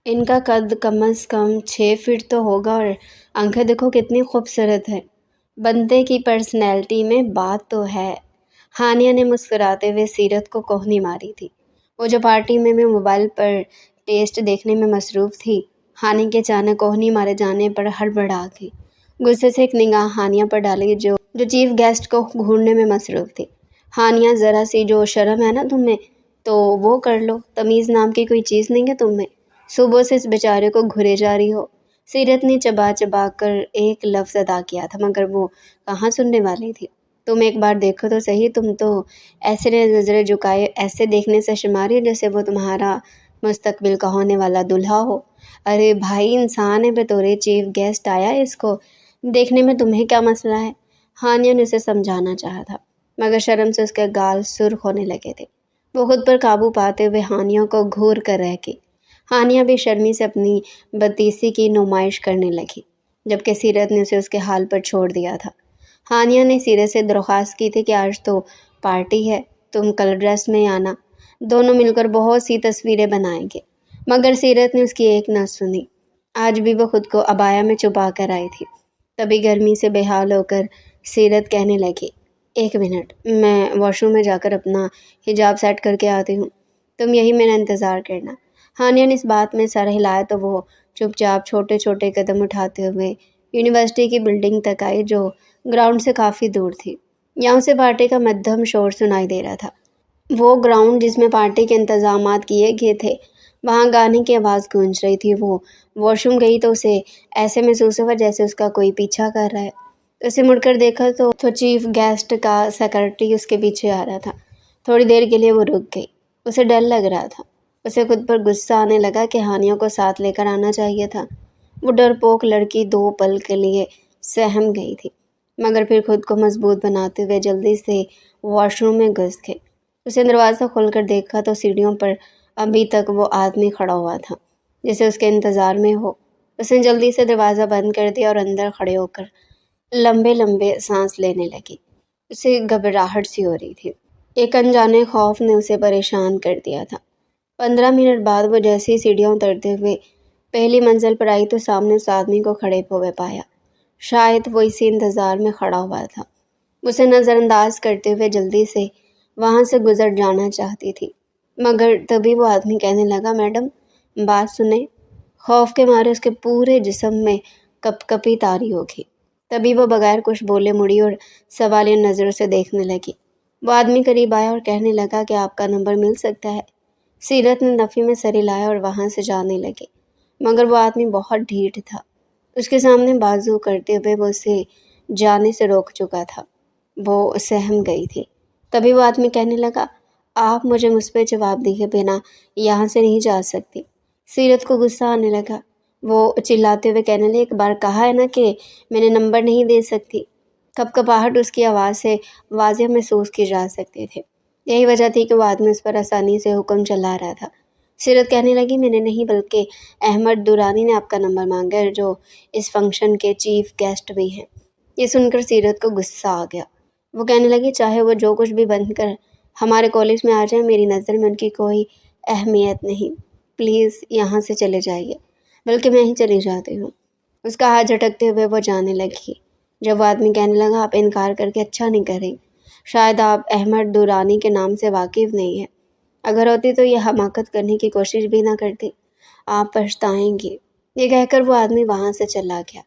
ان کا قد کم از کم 6 فٹ تو ہوگا اور آنکھیں دیکھو کتنی خوبصورت ہے۔ بندے کی پرسنالٹی میں بات تو ہے۔ ہانیہ نے مسکراتے ہوئے سیرت کو کوہنی ماری تھی۔ وہ جو پارٹی میں موبائل پر ٹیسٹ دیکھنے میں مصروف تھی، ہانیہ کے اچانک کوہنی مارے جانے پر ہڑبڑا گئی۔ غصے سے ایک نگاہ ہانیہ پر ڈالی جو چیف گیسٹ کو گھورنے میں مصروف تھی۔ ہانیہ، ذرا سی جو شرم ہے نا تم میں تو وہ کر لو، تمیز نام کی کوئی چیز نہیں ہے تم میں، صبح سے اس بیچارے کو گھورے جا رہی ہو۔ سیرت نے چبا چبا کر ایک لفظ ادا کیا تھا مگر وہ کہاں سننے والی تھی۔ تم ایک بار دیکھو تو صحیح، تم تو ایسے نظریں جھکائے ایسے دیکھنے سے شماری ہو جیسے وہ تمہارا مستقبل کا ہونے والا دلہا ہو۔ ارے بھائی، انسان ہے، بطور چیف گیسٹ آیا ہے، اس کو دیکھنے میں تمہیں کیا مسئلہ ہے؟ ہانیہ نے اسے سمجھانا چاہا تھا مگر شرم سے اس کے گال سرخ ہونے لگے تھے۔ وہ خود پر قابو پاتے ہوئے ہانیہ کو گھور کر رہ گئی۔ ہانیہ بھی شرمی سے اپنی بدتیسی کی نمائش کرنے لگی جبکہ سیرت نے اسے اس کے حال پر چھوڑ دیا تھا۔ ہانیہ نے سیرت سے درخواست کی تھی کہ آج تو پارٹی ہے، تم کلر ڈریس میں آنا، دونوں مل کر بہت سی تصویریں بنائیں گے، مگر سیرت نے اس کی ایک نہ سنی۔ آج بھی وہ خود کو عبایا میں چھپا کر آئی تھی۔ تبھی گرمی سے بے حال ہو کر سیرت کہنے لگی، ایک منٹ، میں واش روم میں جا کر اپنا حجاب سیٹ کر کے آتی ہوں، تم یہی میرا انتظار کرنا۔ ہانیہ نے اس بات میں سر ہلایا تو وہ چپ چاپ چھوٹے چھوٹے قدم اٹھاتے ہوئے یونیورسٹی کی بلڈنگ تک آئی جو گراؤنڈ سے کافی دور تھی۔ یہاں سے پارٹی کا مدھم شور سنائی دے رہا تھا۔ وہ گراؤنڈ جس میں پارٹی کے انتظامات کیے گئے تھے، وہاں گانے کی آواز گونج رہی تھی۔ وہ واش روم گئی تو اسے ایسے محسوس ہوا جیسے اس کا کوئی پیچھا کر رہا ہے۔ اسے مڑ کر دیکھا تو چیف گیسٹ کا سیکرٹری اس کے پیچھے آ رہا تھا۔ تھوڑی دیر کے لیے وہ رک گئی، اسے ڈر لگ رہا تھا۔ اسے خود پر غصہ آنے لگا کہ ہانیہ کو ساتھ لے کر آنا چاہیے تھا۔ وہ ڈرپوک لڑکی 2 پل کے لیے سہم گئی تھی مگر پھر خود کو مضبوط بناتے ہوئے جلدی سے واش روم میں گھس گئی۔ اسے دروازہ کھول کر دیکھا تو سیڑھیوں پر ابھی تک وہ آدمی کھڑا ہوا تھا جسے اس کے انتظار میں ہو۔ اس نے جلدی سے دروازہ بند کر دیا اور اندر کھڑے ہو کر لمبے لمبے سانس لینے لگی۔ اسے گھبراہٹ سی ہو رہی تھی۔ ایک انجانے خوف نے اسے پریشان کر دیا تھا۔ 15 منٹ بعد وہ جیسے ہی سیڑھیاں اترتے ہوئے پہلی منزل پر آئی تو سامنے اس آدمی کو کھڑے ہوئے پایا۔ شاید وہ اسی انتظار میں کھڑا ہوا تھا۔ اسے نظر انداز کرتے ہوئے جلدی سے وہاں سے گزر جانا چاہتی تھی مگر تبھی وہ آدمی کہنے لگا، میڈم بات سنیں۔ خوف کے مارے اس کے پورے جسم میں کپ کپی طاری ہوگی۔ تبھی وہ بغیر کچھ بولے مڑی اور سوالیہ نظروں سے دیکھنے لگی۔ وہ آدمی قریب آیا اور کہنے لگا کہ آپ کا نمبر مل سکتا ہے۔ سیرت نے نفی میں سر ہلایا اور وہاں سے جانے لگی مگر وہ آدمی بہت ڈھیٹ تھا۔ اس کے سامنے بازو کرتے ہوئے وہ اسے جانے سے روک چکا تھا۔ وہ سہم گئی تھی۔ تبھی وہ آدمی کہنے لگا، آپ مجھے مثبت جواب دیے بنا یہاں سے نہیں جا سکتی۔ سیرت کو غصہ آنے لگا۔ وہ چلاتے ہوئے کہنے لگی، ایک بار کہا ہے نا کہ میں نے نمبر نہیں دے سکتی۔ کپکپاہٹ اس کی آواز سے واضح محسوس کی جا سکتے تھے۔ یہی وجہ تھی کہ وہ آدمی اس پر آسانی سے حکم چلا رہا تھا۔ سیرت کہنے لگی، میں نے نہیں بلکہ احمد درانی نے آپ کا نمبر مانگا ہے جو اس فنکشن کے چیف گیسٹ بھی ہیں۔ یہ سن کر سیرت کو غصہ آ گیا۔ وہ کہنے لگی، چاہے وہ جو کچھ بھی بن کر ہمارے کالج میں آ جائیں، میری نظر میں ان کی کوئی اہمیت نہیں۔ پلیز یہاں سے چلے جائیے، بلکہ میں ہی چلی جاتی ہوں۔ اس کا ہاتھ جھٹکتے ہوئے وہ جانے لگی جب وہ آدمی کہنے لگا، آپ انکار کر کے اچھا نہیں کریں، شاید آپ احمد درانی کے نام سے واقف نہیں ہیں، اگر ہوتی تو یہ حماقت کرنے کی کوشش بھی نہ کرتی، آپ پچھتائیں گی۔ یہ کہہ کر وہ آدمی وہاں سے چلا گیا۔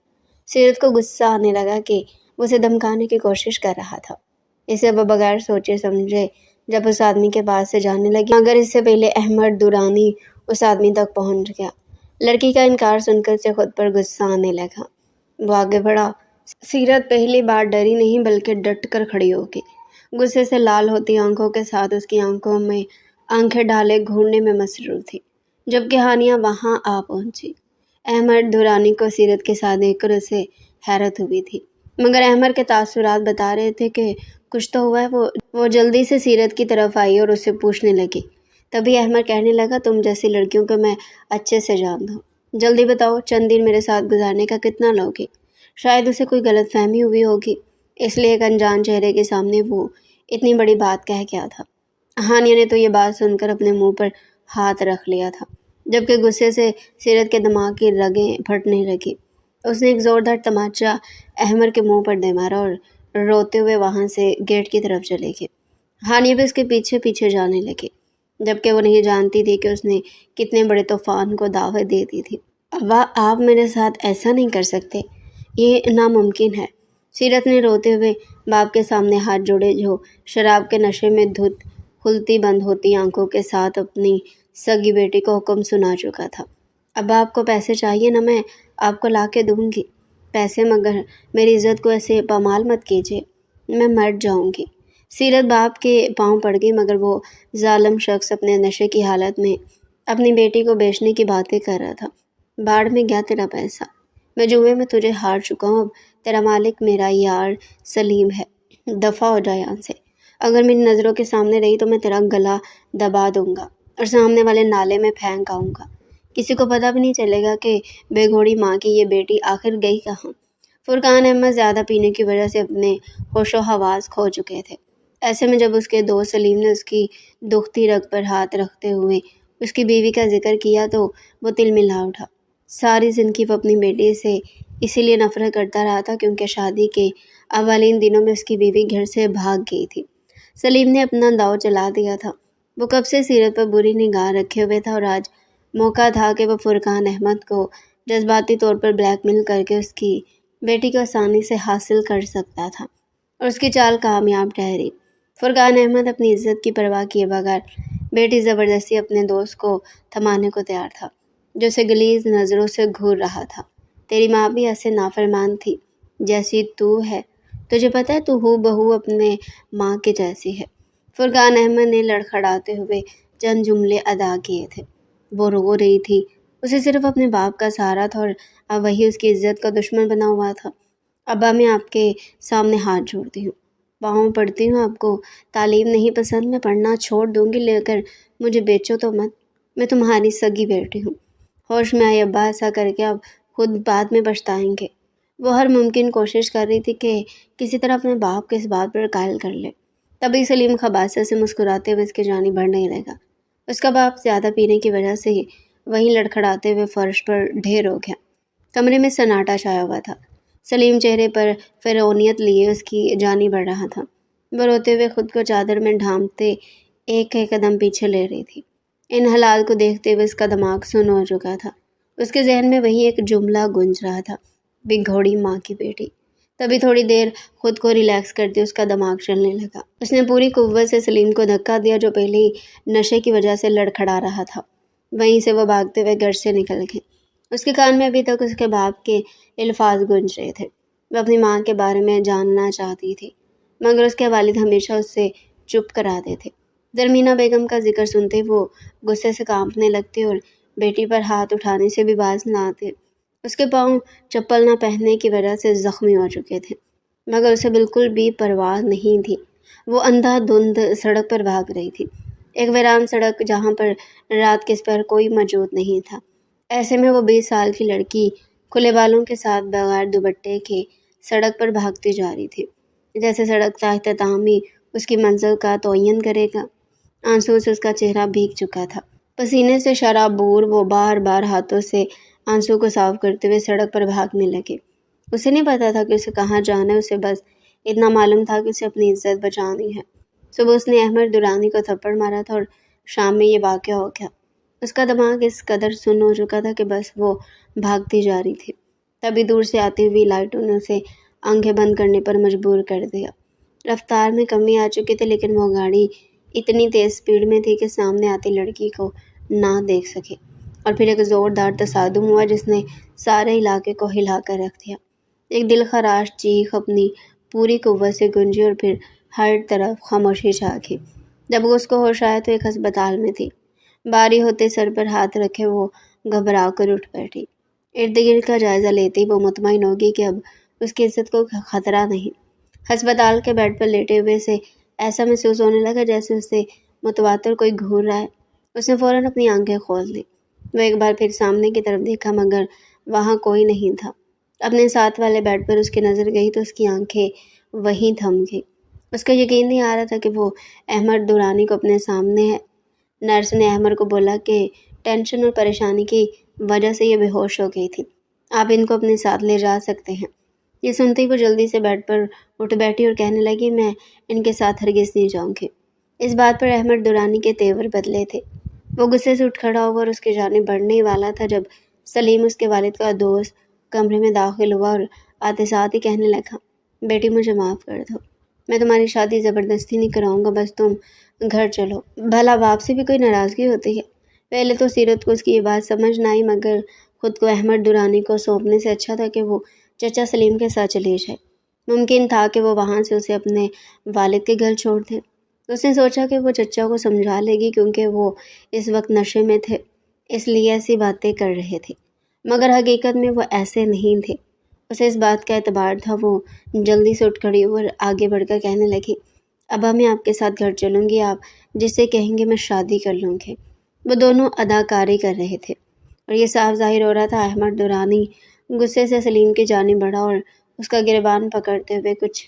سیرت کو غصہ آنے لگا کہ وہ اسے دھمکانے کی کوشش کر رہا تھا۔ اسے وہ بغیر سوچے سمجھے جب اس آدمی کے پاس سے جانے لگی مگر اس سے پہلے احمد درانی اس آدمی تک پہنچ گیا۔ لڑکی کا انکار سن کر اسے خود پر غصہ آنے لگا۔ وہ آگے بڑھا۔ سیرت پہلی بار ڈری نہیں بلکہ ڈٹ کر کھڑی ہو گئی۔ غصے سے لال ہوتی آنکھوں کے ساتھ اس کی آنکھوں میں آنکھیں ڈالے گھورنے میں مصروف تھی جبکہ ہانیہ وہاں آ پہنچی۔ احمد درانی کو سیرت کے ساتھ دیکھ کر اسے حیرت ہوئی تھی مگر احمد کے تاثرات بتا رہے تھے کہ کچھ تو ہوا ہے۔ وہ جلدی سے سیرت کی طرف آئی اور اسے پوچھنے لگی۔ تبھی احمد کہنے لگا، تم جیسی لڑکیوں کو میں اچھے سے جانتا ہوں، جلدی بتاؤ چند دن میرے ساتھ گزارنے کا کتنا لوگی؟ شاید اسے کوئی غلط فہمی ہوئی ہوگی، اس لیے ایک انجان چہرے کے سامنے وہ اتنی بڑی بات کہہ گیا تھا۔ ہانیہ نے تو یہ بات سن کر اپنے منہ پر ہاتھ رکھ لیا تھا۔ جبکہ غصے سے سیرت کے دماغ کی رگیں پھٹنے لگی۔ اس نے ایک زوردار تماچا احمد کے منہ پر دے مارا اور روتے ہوئے وہاں سے گیٹ کی طرف چلے گئی۔ ہانیہ بھی اس کے پیچھے پیچھے جانے لگی، جبکہ وہ نہیں جانتی تھی کہ اس نے کتنے بڑے طوفان کو دعوت دے دی تھی۔ ابا، آپ میرے ساتھ ایسا نہیں کر سکتے، یہ ناممکن ہے۔ سیرت نے روتے ہوئے باپ کے سامنے ہاتھ جوڑے، جو شراب کے نشے میں دھت کھلتی بند ہوتی آنکھوں کے ساتھ اپنی سگی بیٹی کو حکم سنا چکا تھا۔ ابا، آپ کو پیسے چاہیے نا، میں آپ کو لا کے دوں گی پیسے، مگر میری عزت کو ایسے پامال مت کیجیے، میں مر جاؤں گی۔ سیرت باپ کے پاؤں پڑ گئی، مگر وہ ظالم شخص اپنے نشے کی حالت میں اپنی بیٹی کو بیچنے کی باتیں کر رہا تھا۔ باڑ میں گیا تیرا پیسہ، میں جوئے میں تجھے ہار چکا ہوں، اب تیرا مالک میرا یار سلیم ہے، دفع ہو جا یہاں سے۔ اگر میری نظروں کے سامنے رہی تو میں تیرا گلا دبا دوں گا اور سامنے والے نالے میں پھینک آؤں گا، کسی کو پتہ بھی نہیں چلے گا کہ بے گھوڑی ماں کی یہ بیٹی آخر گئی کہاں۔ فرقان احمد زیادہ پینے کی وجہ سے اپنے ہوش و حواس کھو چکے تھے۔ ایسے میں جب اس کے دوست سلیم نے اس کی دکھتی رگ پر ہاتھ رکھتے ہوئے اس کی بیوی کا ذکر کیا تو وہ تل ملا اٹھا۔ ساری زندگی وہ اپنی بیٹی سے اسی لیے نفرت کرتا رہا تھا کیونکہ شادی کے اولین دنوں میں اس کی بیوی گھر سے بھاگ گئی تھی۔ سلیم نے اپنا داؤ چلا دیا تھا، وہ کب سے سیرت پر بری نگاہ رکھے ہوئے تھا اور آج موقع تھا کہ وہ فرقان احمد کو جذباتی طور پر بلیک میل کر کے اس کی بیٹی کو آسانی سے حاصل کر سکتا تھا، اور اس کی چال کامیاب ٹھہری۔ فرقان احمد اپنی عزت کی پرواہ کیے بغیر بیٹی زبردستی اپنے دوست کو تھمانے کو تیار تھا، جو اسے غلیظ نظروں سے گھور رہا تھا۔ تیری ماں بھی ایسے نافرمان تھی جیسی تو ہے، تجھے پتہ ہے تو ہو بہو اپنے ماں کے جیسی ہے۔ فرقان احمد نے لڑکھڑاتے ہوئے چند جملے ادا کیے تھے۔ وہ رو رہی تھی، اسے صرف اپنے باپ کا سہارا تھا اور اب وہی اس کی عزت کا دشمن بنا ہوا تھا۔ ابا، میں آپ کے سامنے ہاتھ جوڑتی ہوں، پاؤں پڑتی ہوں، آپ کو تعلیم نہیں پسند، میں پڑھنا چھوڑ دوں گی، لے کر مجھے بیچو تو مت، میں تمہاری سگی بیٹی ہوں۔ ہوش میں آئی ابا، ایسا کر کے آپ خود بعد میں پچھتائیں گے۔ وہ ہر ممکن کوشش کر رہی تھی کہ کسی طرح اپنے باپ کو اس بات پر قائل کر لے۔ تبھی سلیم خباثت سے مسکراتے ہوئے اس کی جانب بڑھنے لگا۔ اس کا باپ زیادہ پینے کی وجہ سے ہی وہیں لڑکھڑاتے ہوئے فرش پر ڈھیر ہو گیا۔ کمرے میں سناٹا چھایا ہوا تھا۔ سلیم چہرے پر فرعونیت لیے اس کی جانب بڑھ رہا تھا۔ وہ روتے ہوئے خود کو چادر میں ڈھانپتے ایک ایک قدم پیچھے لے رہی تھی۔ ان حالات کو دیکھتے ہوئے اس کا دماغ سن ہو چکا تھا۔ اس کے ذہن میں وہی ایک جملہ گونج رہا تھا، بے گھوڑی ماں کی بیٹی۔ تبھی تھوڑی دیر خود کو ریلیکس کرتے اس کا دماغ چلنے لگا۔ اس نے پوری قوت سے سلیم کو دھکا دیا، جو پہلے ہی نشے کی وجہ سے لڑکھڑا رہا تھا۔ وہیں سے وہ بھاگتے ہوئے گھر سے نکل گئے۔ اس کے کان میں ابھی تک اس کے باپ کے الفاظ گونج رہے تھے۔ وہ اپنی ماں کے بارے میں جاننا چاہتی تھی، مگر اس کے والد ہمیشہ اس سے چپ کراتے تھے۔ درمینہ بیگم کا ذکر سنتے وہ غصے سے کانپنے لگتے اور بیٹی پر ہاتھ اٹھانے سے بھی باز نہ آتے۔ اس کے پاؤں چپل نہ پہننے کی وجہ سے زخمی ہو چکے تھے، مگر اسے بالکل بھی پرواہ نہیں تھی۔ وہ اندھا دھند سڑک پر بھاگ رہی تھی، ایک ویران سڑک جہاں پر رات کے پہر کوئی موجود نہیں تھا۔ ایسے میں وہ 20 سال کی لڑکی کھلے بالوں کے ساتھ بغیر دوپٹے کے سڑک پر بھاگتی جا رہی تھی، جیسے سڑک کا اختتام ہی اس کی منزل کا تعین کرے گا۔ آنسو سے اس کا چہرہ بھیگ چکا تھا، پسینے سے شرابور وہ بار بار ہاتھوں سے آنسو کو صاف کرتے ہوئے سڑک پر بھاگنے لگے۔ اسے نہیں پتا تھا کہ اسے کہاں جانا ہے، اسے بس اتنا معلوم تھا کہ اسے اپنی عزت بچانی ہے۔ صبح اس نے احمد درانی کو تھپڑ مارا تھا اور شام میں یہ واقعہ ہو گیا۔ اس کا دماغ اس قدر سن ہو چکا تھا کہ بس وہ بھاگتی جا رہی تھی۔ تبھی دور سے آتی ہوئی لائٹوں نے اسے آنکھیں بند کرنے پر مجبور کر دیا۔ رفتار میں کمی آ چکی تھی، لیکن وہ گاڑی اتنی تیز سپیڈ میں تھی کہ سامنے آتی لڑکی کو نہ دیکھ سکے، اور پھر ایک زوردار تصادم ہوا جس نے سارے علاقے کو ہلا کر رکھ دیا۔ ایک دل خراش چیخ اپنی پوری قوت سے گونجی اور پھر ہر طرف خاموشی چھا گئی۔ جب اس کو ہوش آیا تو ایک ہسپتال میں تھی۔ باری ہوتے سر پر ہاتھ رکھے وہ گھبرا کر اٹھ بیٹھی۔ ارد گرد کا جائزہ لیتے ہی وہ مطمئن ہوگی کہ اب اس کی عزت کو خطرہ نہیں۔ ہسپتال کے بیڈ پر لیٹے ہوئے سے ایسا محسوس ہونے لگا جیسے اسے متواتر کوئی گھور رہا ہے۔ اس نے فوراً اپنی آنکھیں کھول دیں۔ وہ ایک بار پھر سامنے کی طرف دیکھا، مگر وہاں کوئی نہیں تھا۔ اپنے ساتھ والے بیڈ پر اس کی نظر گئی تو اس کی آنکھیں وہیں تھم گئی۔ اس کو یقین نہیں آ رہا تھا کہ وہ احمد درانی کو اپنے سامنے ہے۔ نرس نے احمد کو بولا کہ ٹینشن اور پریشانی کی وجہ سے یہ بے ہوش ہو گئی تھی۔ آپ ان کو اپنے ساتھ لے جا سکتے ہیں۔ یہ سنتے ہی وہ جلدی سے بیڈ پر اٹھ بیٹھی اور کہنے لگی، میں ان کے ساتھ ہرگز نہیں جاؤں گی۔ اس بات پر احمد درانی کے تیور بدلے تھے۔ وہ غصے سے اٹھ کھڑا ہوا اور اس کی جانب بڑھنے ہی والا تھا جب سلیم، اس کے والد کا دوست، کمرے میں داخل ہوا اور آتے ساتھ ہی کہنے لگا، بیٹی مجھے معاف کر دو، میں تمہاری شادی زبردستی نہیں کراؤں گا، بس تم گھر چلو۔ بھلا باپ سے بھی کوئی ناراضگی ہوتی ہے؟ پہلے تو سیرت کو اس کی یہ بات سمجھ نہ آئی، مگر خود کو احمد درانی کو سونپنے سے اچھا تھا کہ وہ چچا سلیم کے ساتھ چلی جائے۔ ممکن تھا کہ وہ وہاں سے اسے اپنے والد کے گھر چھوڑ دے۔ اس نے سوچا کہ وہ چچا کو سمجھا لے گی کیونکہ وہ اس وقت نشے میں تھے، اس لیے ایسی باتیں کر رہے تھے، مگر حقیقت میں وہ ایسے نہیں تھے۔ اسے اس بات کا اعتبار تھا۔ وہ جلدی سے اٹھ کھڑی اور آگے بڑھ کر کہنے لگی، ابا میں آپ کے ساتھ گھر چلوں گی، آپ جس سے کہیں گے میں شادی کر لوں گی۔ وہ دونوں اداکاری کر رہے تھے اور یہ صاف ظاہر ہو رہا تھا احمد درانی غصے سے سلیم کی جانب بڑھا اور اس کا گریبان پکڑتے ہوئے کچھ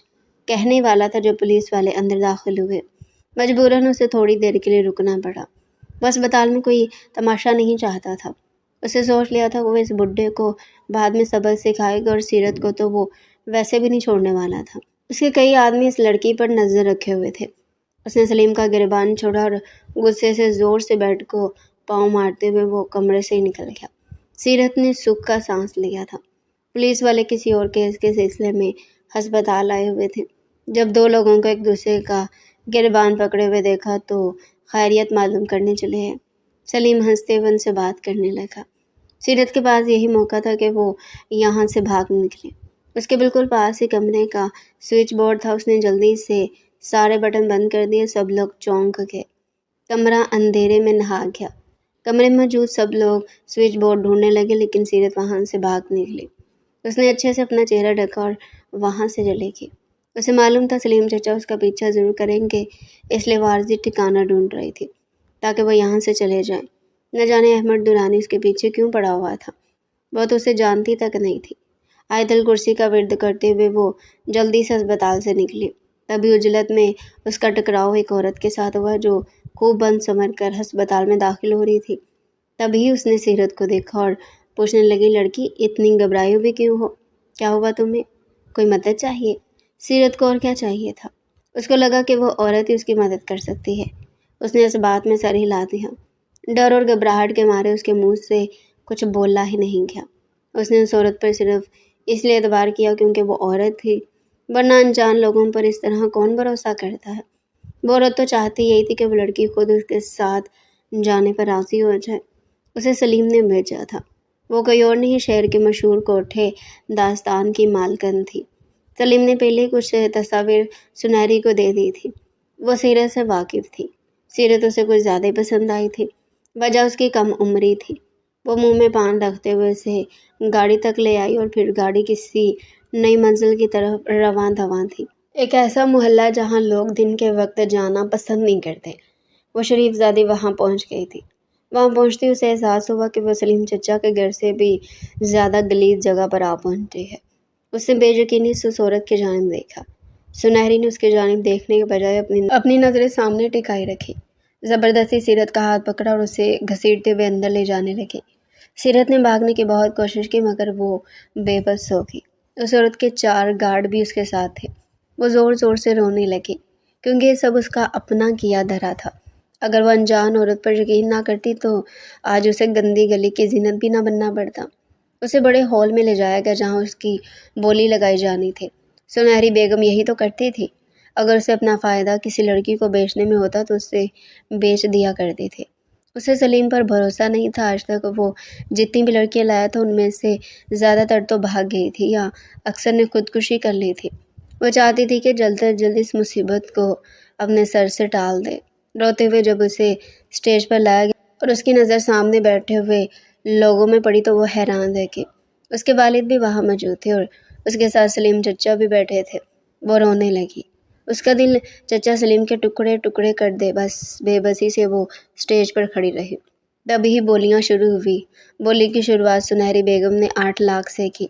کہنے والا تھا جب پولیس والے اندر داخل ہوئے۔ مجبوراً اسے تھوڑی دیر کے لیے رکنا پڑا۔ وہ اسپتال میں کوئی تماشا نہیں چاہتا تھا۔ اسے سوچ لیا تھا وہ اس بڈھے کو بعد میں سبق سکھائے گا اور سیرت کو تو وہ ویسے بھی نہیں چھوڑنے والا تھا۔ اس کے کئی آدمی اس لڑکی پر نظر رکھے ہوئے تھے۔ اس نے سلیم کا گریبان چھوڑا اور غصے سے زور سے بیڈ کو پاؤں مارتے ہوئے وہ کمرے سے ہی نکل گیا۔ سیرت نے سکھ کا سانس لیا تھا۔ پولیس والے کسی اور کیس کے سلسلے میں ہسپتال آئے ہوئے تھے۔ جب دو لوگوں کو ایک دوسرے کا گریبان پکڑے ہوئے دیکھا تو خیریت معلوم کرنے چلے ہیں۔ سلیم ہنستے ہوئے ان سے بات کرنے لگا۔ سیرت کے پاس یہی موقع تھا کہ وہ یہاں سے بھاگ نکلے۔ اس کے بالکل پاس ہی کمرے کا سوئچ بورڈ تھا۔ اس نے جلدی سے سارے بٹن بند کر دیے۔ سب لوگ چونک گئے۔ کمرہ اندھیرے میں نہا گیا۔ کمرے میں موجود سب لوگ سوئچ بورڈ ڈھونڈنے لگے لیکن سیرت وہاں سے بھاگ نکلی۔ اس نے اچھے سے اپنا چہرہ ڈھکا اور وہاں سے چلی گئی۔ اسے معلوم تھا سلیم چچا اس کا پیچھا ضرور کریں گے، اس لیے وہ عارضی ٹھکانہ ڈھونڈ رہی تھی تاکہ وہ یہاں سے چلے جائیں۔ نہ جانے احمد درانی اس کے پیچھے کیوں پڑا ہوا تھا، وہ تو اسے جانتی تک نہیں تھی۔ آیت الکرسی کا ورد کرتے ہوئے وہ جلدی سے اسپتال سے نکلی۔ تبھی عجلت میں اس کا ٹکراؤ ایک عورت کے ساتھ ہوا جو خوب بن سمر کر ہسپتال میں داخل ہو رہی تھی۔ تبھی اس نے سیرت کو دیکھا اور پوچھنے لگی، لڑکی اتنی گھبرائی ہوئی کیوں ہو؟ کیا ہوا تمہیں؟ کوئی مدد چاہیے؟ سیرت کو اور کیا چاہیے تھا؟ اس کو لگا کہ وہ عورت ہی اس کی مدد کر سکتی ہے۔ اس نے اس بات میں سر ہلا دیا۔ ڈر اور گھبراہٹ کے مارے اس کے منہ سے کچھ بولا ہی نہیں گیا۔ اس نے اس عورت پر صرف اس لیے اعتبار کیا کیونکہ وہ عورت تھی، ورنہ انجان لوگوں پر اس طرح کون بھروسہ کرتا ہے؟ وہ عورت تو چاہتی یہی تھی کہ وہ لڑکی خود اس کے ساتھ جانے پر راضی ہو جائے۔ اسے سلیم نے بھیجا تھا۔ وہ کوئی اور نہیں، شہر کے مشہور کوٹھے داستان کی مالکن تھی۔ سلیم نے پہلے کچھ تصاویر سنہری کو دے دی تھی۔ وہ سیرت سے واقف تھی۔ سیرت اسے کچھ زیادہ ہی پسند آئی تھی۔ وجہ اس کی کم عمری تھی۔ وہ منہ میں پان رکھتے ہوئے اسے گاڑی تک لے آئی اور پھر گاڑی کسی نئی منزل کی طرف رواں دواں تھی۔ ایک ایسا محلہ جہاں لوگ دن کے وقت جانا پسند نہیں کرتے۔ وہ شریف زادی وہاں پہنچ گئی تھی۔ وہاں پہنچتے اسے احساس ہوا کہ وہ سلیم چچا کے گھر سے بھی زیادہ غلیظ جگہ پر آ پہنچی ہے۔ اس نے بے یقینی سے اس عورت کی جانب دیکھا۔ سنہری نے اس کی جانب دیکھنے کے بجائے اپنی نظریں سامنے ٹکائی رکھی۔ زبردستی سیرت کا ہاتھ پکڑا اور اسے گھسیٹتے ہوئے اندر لے جانے لگی۔ سیرت نے بھاگنے کی بہت کوشش کی مگر وہ بے بس ہو گئی۔ اس عورت کے 4 گارڈ بھی اس کے ساتھ تھے۔ وہ زور زور سے رونے لگی کیونکہ یہ سب اس کا اپنا کیا دھرا تھا۔ اگر وہ انجان عورت پر یقین نہ کرتی تو آج اسے گندی گلی کی زینت بھی نہ بننا پڑتا۔ اسے بڑے ہال میں لے جایا گیا جہاں اس کی بولی لگائی جانی تھی۔ سنہری بیگم یہی تو کرتی تھی۔ اگر اسے اپنا فائدہ کسی لڑکی کو بیچنے میں ہوتا تو اسے بیچ دیا کرتی تھی۔ اسے سلیم پر بھروسہ نہیں تھا۔ آج تک وہ جتنی بھی لڑکیاں لایا تھا ان میں سے زیادہ تر تو بھاگ گئی تھی یا اکثر نے خودکشی کر لی تھی۔ وہ چاہتی تھی کہ جلد از جلد اس مصیبت کو اپنے سر سے ٹال دے۔ روتے ہوئے جب اسے اسٹیج پر لایا گیا اور اس کی نظر سامنے بیٹھے ہوئے لوگوں میں پڑی تو وہ حیران رہ گئی۔ اس کے والد بھی وہاں موجود تھے اور اس کے ساتھ سلیم چچا بھی بیٹھے تھے۔ وہ رونے لگی۔ اس کا دل چچا سلیم کے ٹکڑے ٹکڑے کر دے، بس بے بسی سے وہ اسٹیج پر کھڑی رہی۔ تبھی بولیاں شروع ہوئی۔ بولی کی شروعات سنہری بیگم نے 8 لاکھ سے کی۔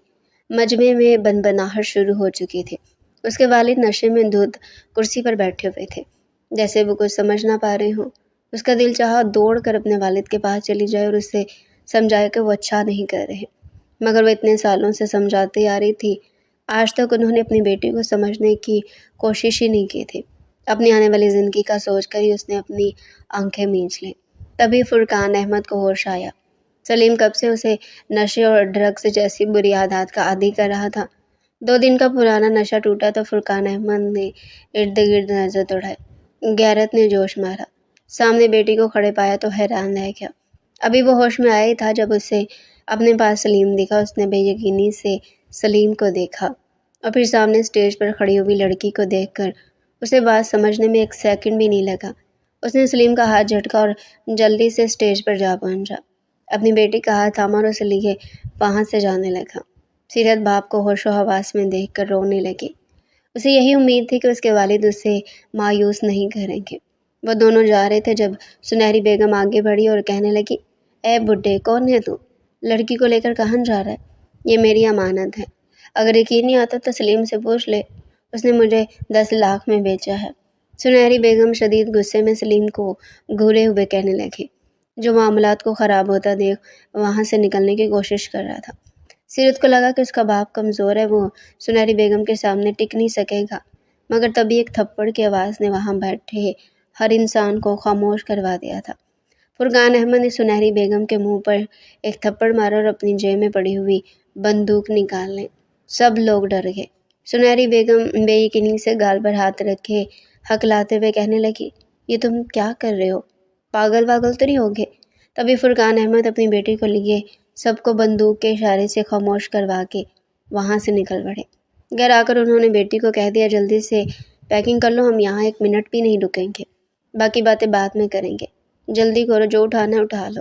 مجمع میں بنبناہٹ شروع ہو چکی تھی۔ اس کے والد نشے میں دھت کرسی پر بیٹھے ہوئے تھے، جیسے وہ کچھ سمجھ نہ پا رہے ہوں۔ اس کا دل چاہا دوڑ کر اپنے والد کے پاس چلی جائے اور اسے سمجھائے کہ وہ اچھا نہیں کر رہے، مگر وہ اتنے سالوں سے سمجھاتی آ رہی تھی، آج تک انہوں نے اپنی بیٹی کو سمجھنے کی کوشش ہی نہیں کی تھی۔ اپنی آنے والی زندگی کا سوچ کر ہی اس نے اپنی آنکھیں مینچ لیں۔ تبھی فرقان احمد کو ہوش آیا۔ سلیم کب سے اسے نشے اور ڈرگس جیسی بری عادات کا عادی کر رہا تھا۔ 2 دن کا پرانا نشہ ٹوٹا تو فرقان احمد نے ارد گرد نظر دوڑائی۔ غیرت نے جوش مارا، سامنے بیٹی کو کھڑے پایا تو حیران رہ گیا۔ ابھی وہ ہوش میں آیا ہی تھا جب اسے اپنے پاس سلیم دکھا۔ اس نے بے یقینی سے سلیم کو دیکھا اور پھر سامنے اسٹیج پر کھڑی ہوئی لڑکی کو دیکھ کر اسے بات سمجھنے میں 1 سیکنڈ بھی نہیں لگا۔ اس نے سلیم کا ہاتھ جھٹکا اور جلدی سے اسٹیج پر جا پہنچا، اپنی بیٹی کا ہاتھ تھاما اور اسے لیے وہاں سے جانے لگا۔ سیرت باپ کو ہوش و حواس میں دیکھ کر رونے لگی۔ اسے یہی امید تھی کہ اس کے والد اسے مایوس نہیں کریں گے۔ وہ دونوں جا رہے تھے جب سنہری بیگم آگے بڑھی اور کہنے لگی، اے بڈھے، کون ہے تو؟ لڑکی کو لے کر کہاں جا رہا ہے؟ یہ میری امانت ہے، اگر یقین نہیں آتا تو سلیم سے پوچھ لے، اس نے مجھے 10 لاکھ میں بیچا ہے۔ سنہری بیگم شدید غصے میں سلیم کو گھورے ہوئے کہنے لگی، جو معاملات کو خراب ہوتا دیکھ وہاں سے نکلنے کی کوشش کر رہا تھا۔ سیرت کو لگا کہ اس کا باپ کمزور ہے، وہ سنہری بیگم کے سامنے ٹک نہیں سکے گا، مگر تبھی ایک تھپڑ کی آواز نے وہاں بیٹھے ہر انسان کو خاموش کروا دیا تھا۔ فرقان احمد نے سنہری بیگم کے منہ پر ایک تھپڑ مارا اور اپنی جیب میں پڑی ہوئی بندوق نکال لی۔ سب لوگ ڈر گئے۔ سنہری بیگم بے یقینی سے گال پر ہاتھ رکھے ہکلاتے ہوئے کہنے لگی، یہ تم کیا کر رہے ہو؟ پاگل واگل تو نہیں ہوگے؟ تبھی فرقان احمد اپنی بیٹی کو لیے سب کو بندوق کے اشارے سے خاموش کروا کے وہاں سے نکل پڑے۔ گھر آ کر انہوں نے بیٹی کو کہہ دیا، جلدی سے پیکنگ کر لو، ہم یہاں 1 منٹ بھی نہیں رکیں گے، باقی باتیں بعد میں کریں گے، جلدی کرو، جو اٹھانا ہے اٹھا لو،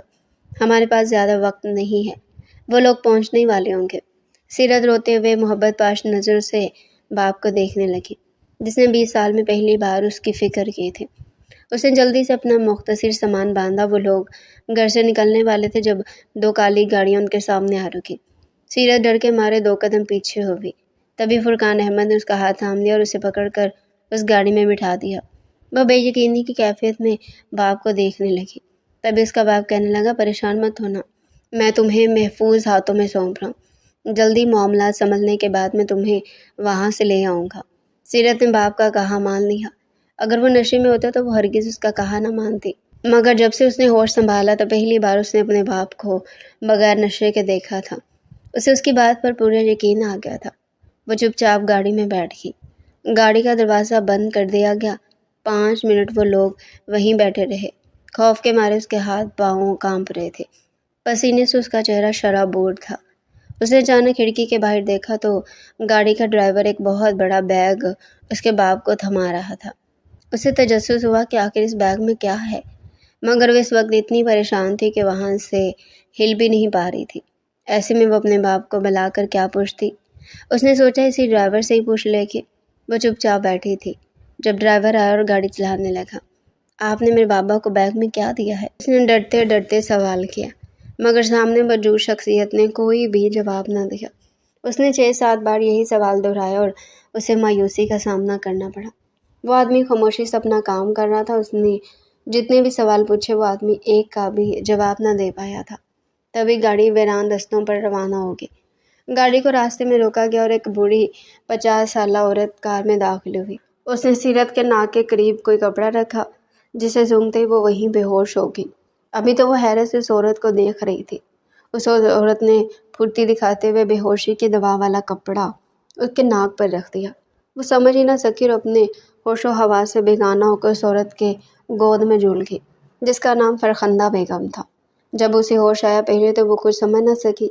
ہمارے پاس زیادہ وقت نہیں ہے، وہ لوگ پہنچنے ہی والے ہوں گے۔ سیرت روتے ہوئے محبت پاش نظر سے باپ کو دیکھنے لگی، جس نے 20 سال میں پہلی بار اس کی فکر کی تھی۔ اس نے جلدی سے اپنا مختصر سامان باندھا۔ وہ لوگ گھر سے نکلنے والے تھے جب 2 کالی گاڑیاں ان کے سامنے آ رکی۔ سیرت ڈر کے مارے 2 قدم پیچھے ہوئی۔ تبھی فرقان احمد نے اس کا ہاتھ تھام لیا اور اسے پکڑ کر اس گاڑی میں بٹھا دیا۔ وہ بے یقینی کی کیفیت میں باپ کو دیکھنے لگی۔ تبھی اس کا باپ کہنے لگا، پریشان مت ہونا، میں تمہیں محفوظ ہاتھوں میں سونپ رہا ہوں، جلدی معاملات سنبھلنے کے بعد میں تمہیں وہاں سے لے آؤں گا۔ سیرت نے باپ کا کہا مان لیا۔ اگر وہ نشے میں ہوتا تو وہ ہرگز اس کا کہا نہ مانتی، مگر جب سے اس نے ہوش سنبھالا تو پہلی بار اس نے اپنے باپ کو بغیر نشے کے دیکھا تھا۔ اسے اس کی بات پر پورا یقین آ گیا تھا۔ وہ چپ چاپ گاڑی میں بیٹھ گئی۔ گاڑی کا دروازہ بند کر دیا گیا۔ 5 منٹ وہ لوگ وہیں بیٹھے رہے۔ خوف کے مارے اس کے ہاتھ پاؤں کانپ رہے تھے، پسینے سے اس کا چہرہ شرابور تھا۔ اس نے اچانک کھڑکی کے باہر دیکھا تو گاڑی کا ڈرائیور ایک بہت بڑا بیگ اس کے باپ کو تھما رہا تھا۔ اسے تجسس ہوا کہ آخر اس بیگ میں کیا ہے، مگر وہ اس وقت اتنی پریشان تھی کہ وہاں سے ہل بھی نہیں پا رہی تھی۔ ایسے میں وہ اپنے باپ کو بلا کر کیا پوچھتی؟ اس نے سوچا اسی ڈرائیور سے ہی پوچھ لے گی۔ وہ چپ چاپ بیٹھی تھی جب ڈرائیور آیا اور گاڑی چلانے لگا۔ آپ نے میرے بابا کو بیگ میں کیا دیا ہے؟ اس نے ڈرتے ڈرتے سوال کیا، مگر سامنے موجود شخصیت نے کوئی بھی جواب نہ دیا۔ اس نے 6-7 بار یہی سوال دہرایا اور اسے مایوسی کا سامنا کرنا پڑا۔ وہ آدمی خاموشی سے اپنا کام کر رہا تھا۔ اس نے جتنے بھی سوال پوچھے وہ آدمی ایک کا بھی جواب نہ دے پایا تھا۔ تبھی گاڑی ویران رستوں پر روانہ ہوگی۔ گاڑی کو راستے میں روکا گیا اور ایک بوڑھی 50 سالہ عورت کار میں داخل ہوئی۔ اس نے سیرت کے ناک کے قریب کوئی کپڑا رکھا، جسے سونگھتے ہی وہ وہیں بے ہوش ہو گئی۔ ابھی تو وہ حیرت سے اس عورت کو دیکھ رہی تھی۔ اس عورت نے پھرتی دکھاتے ہوئے بے ہوشی کی دوا والا کپڑا اس کے ناک پر رکھ دیا۔ وہ سمجھ ہی نہ سکی اور اپنے ہوش و حواس سے بیگانہ ہو کر اس عورت کے گود میں جھول گئی، جس کا نام فرخندہ بیگم تھا۔ جب اسے ہوش آیا پہلے تو وہ کچھ سمجھ نہ سکی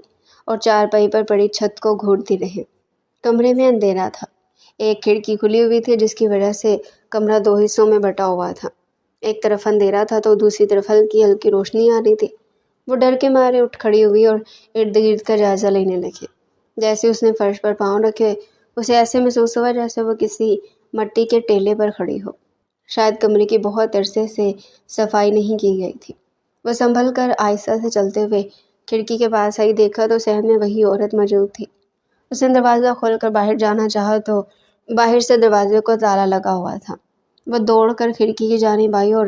اور چارپائی پر پڑی چھت کو گھورتی رہی۔ کمرے میں اندھیرا تھا۔ ایک کھڑکی کھلی ہوئی تھی جس کی وجہ سے کمرہ 2 حصوں میں بٹا ہوا تھا۔ ایک طرف اندھیرا تھا تو دوسری طرف ہلکی ہلکی روشنی آ رہی تھی۔ وہ ڈر کے مارے اٹھ کھڑی ہوئی اور ارد گرد کا جائزہ لینے لگی۔ جیسے اس نے فرش پر پاؤں رکھے اسے ایسے محسوس ہوا جیسے وہ کسی مٹی کے ٹیلے پر کھڑی ہو۔ شاید کمرے کی بہت عرصے سے صفائی نہیں کی گئی تھی۔ وہ سنبھل کر آہستہ سے چلتے ہوئے کھڑکی کے پاس آئی، دیکھا تو صحن میں وہی عورت موجود تھی۔ اس نے دروازہ کھول کر باہر جانا چاہا تو باہر سے دروازے کو تالا لگا ہوا تھا۔ وہ دوڑ کر کھڑکی کی جانب آئی اور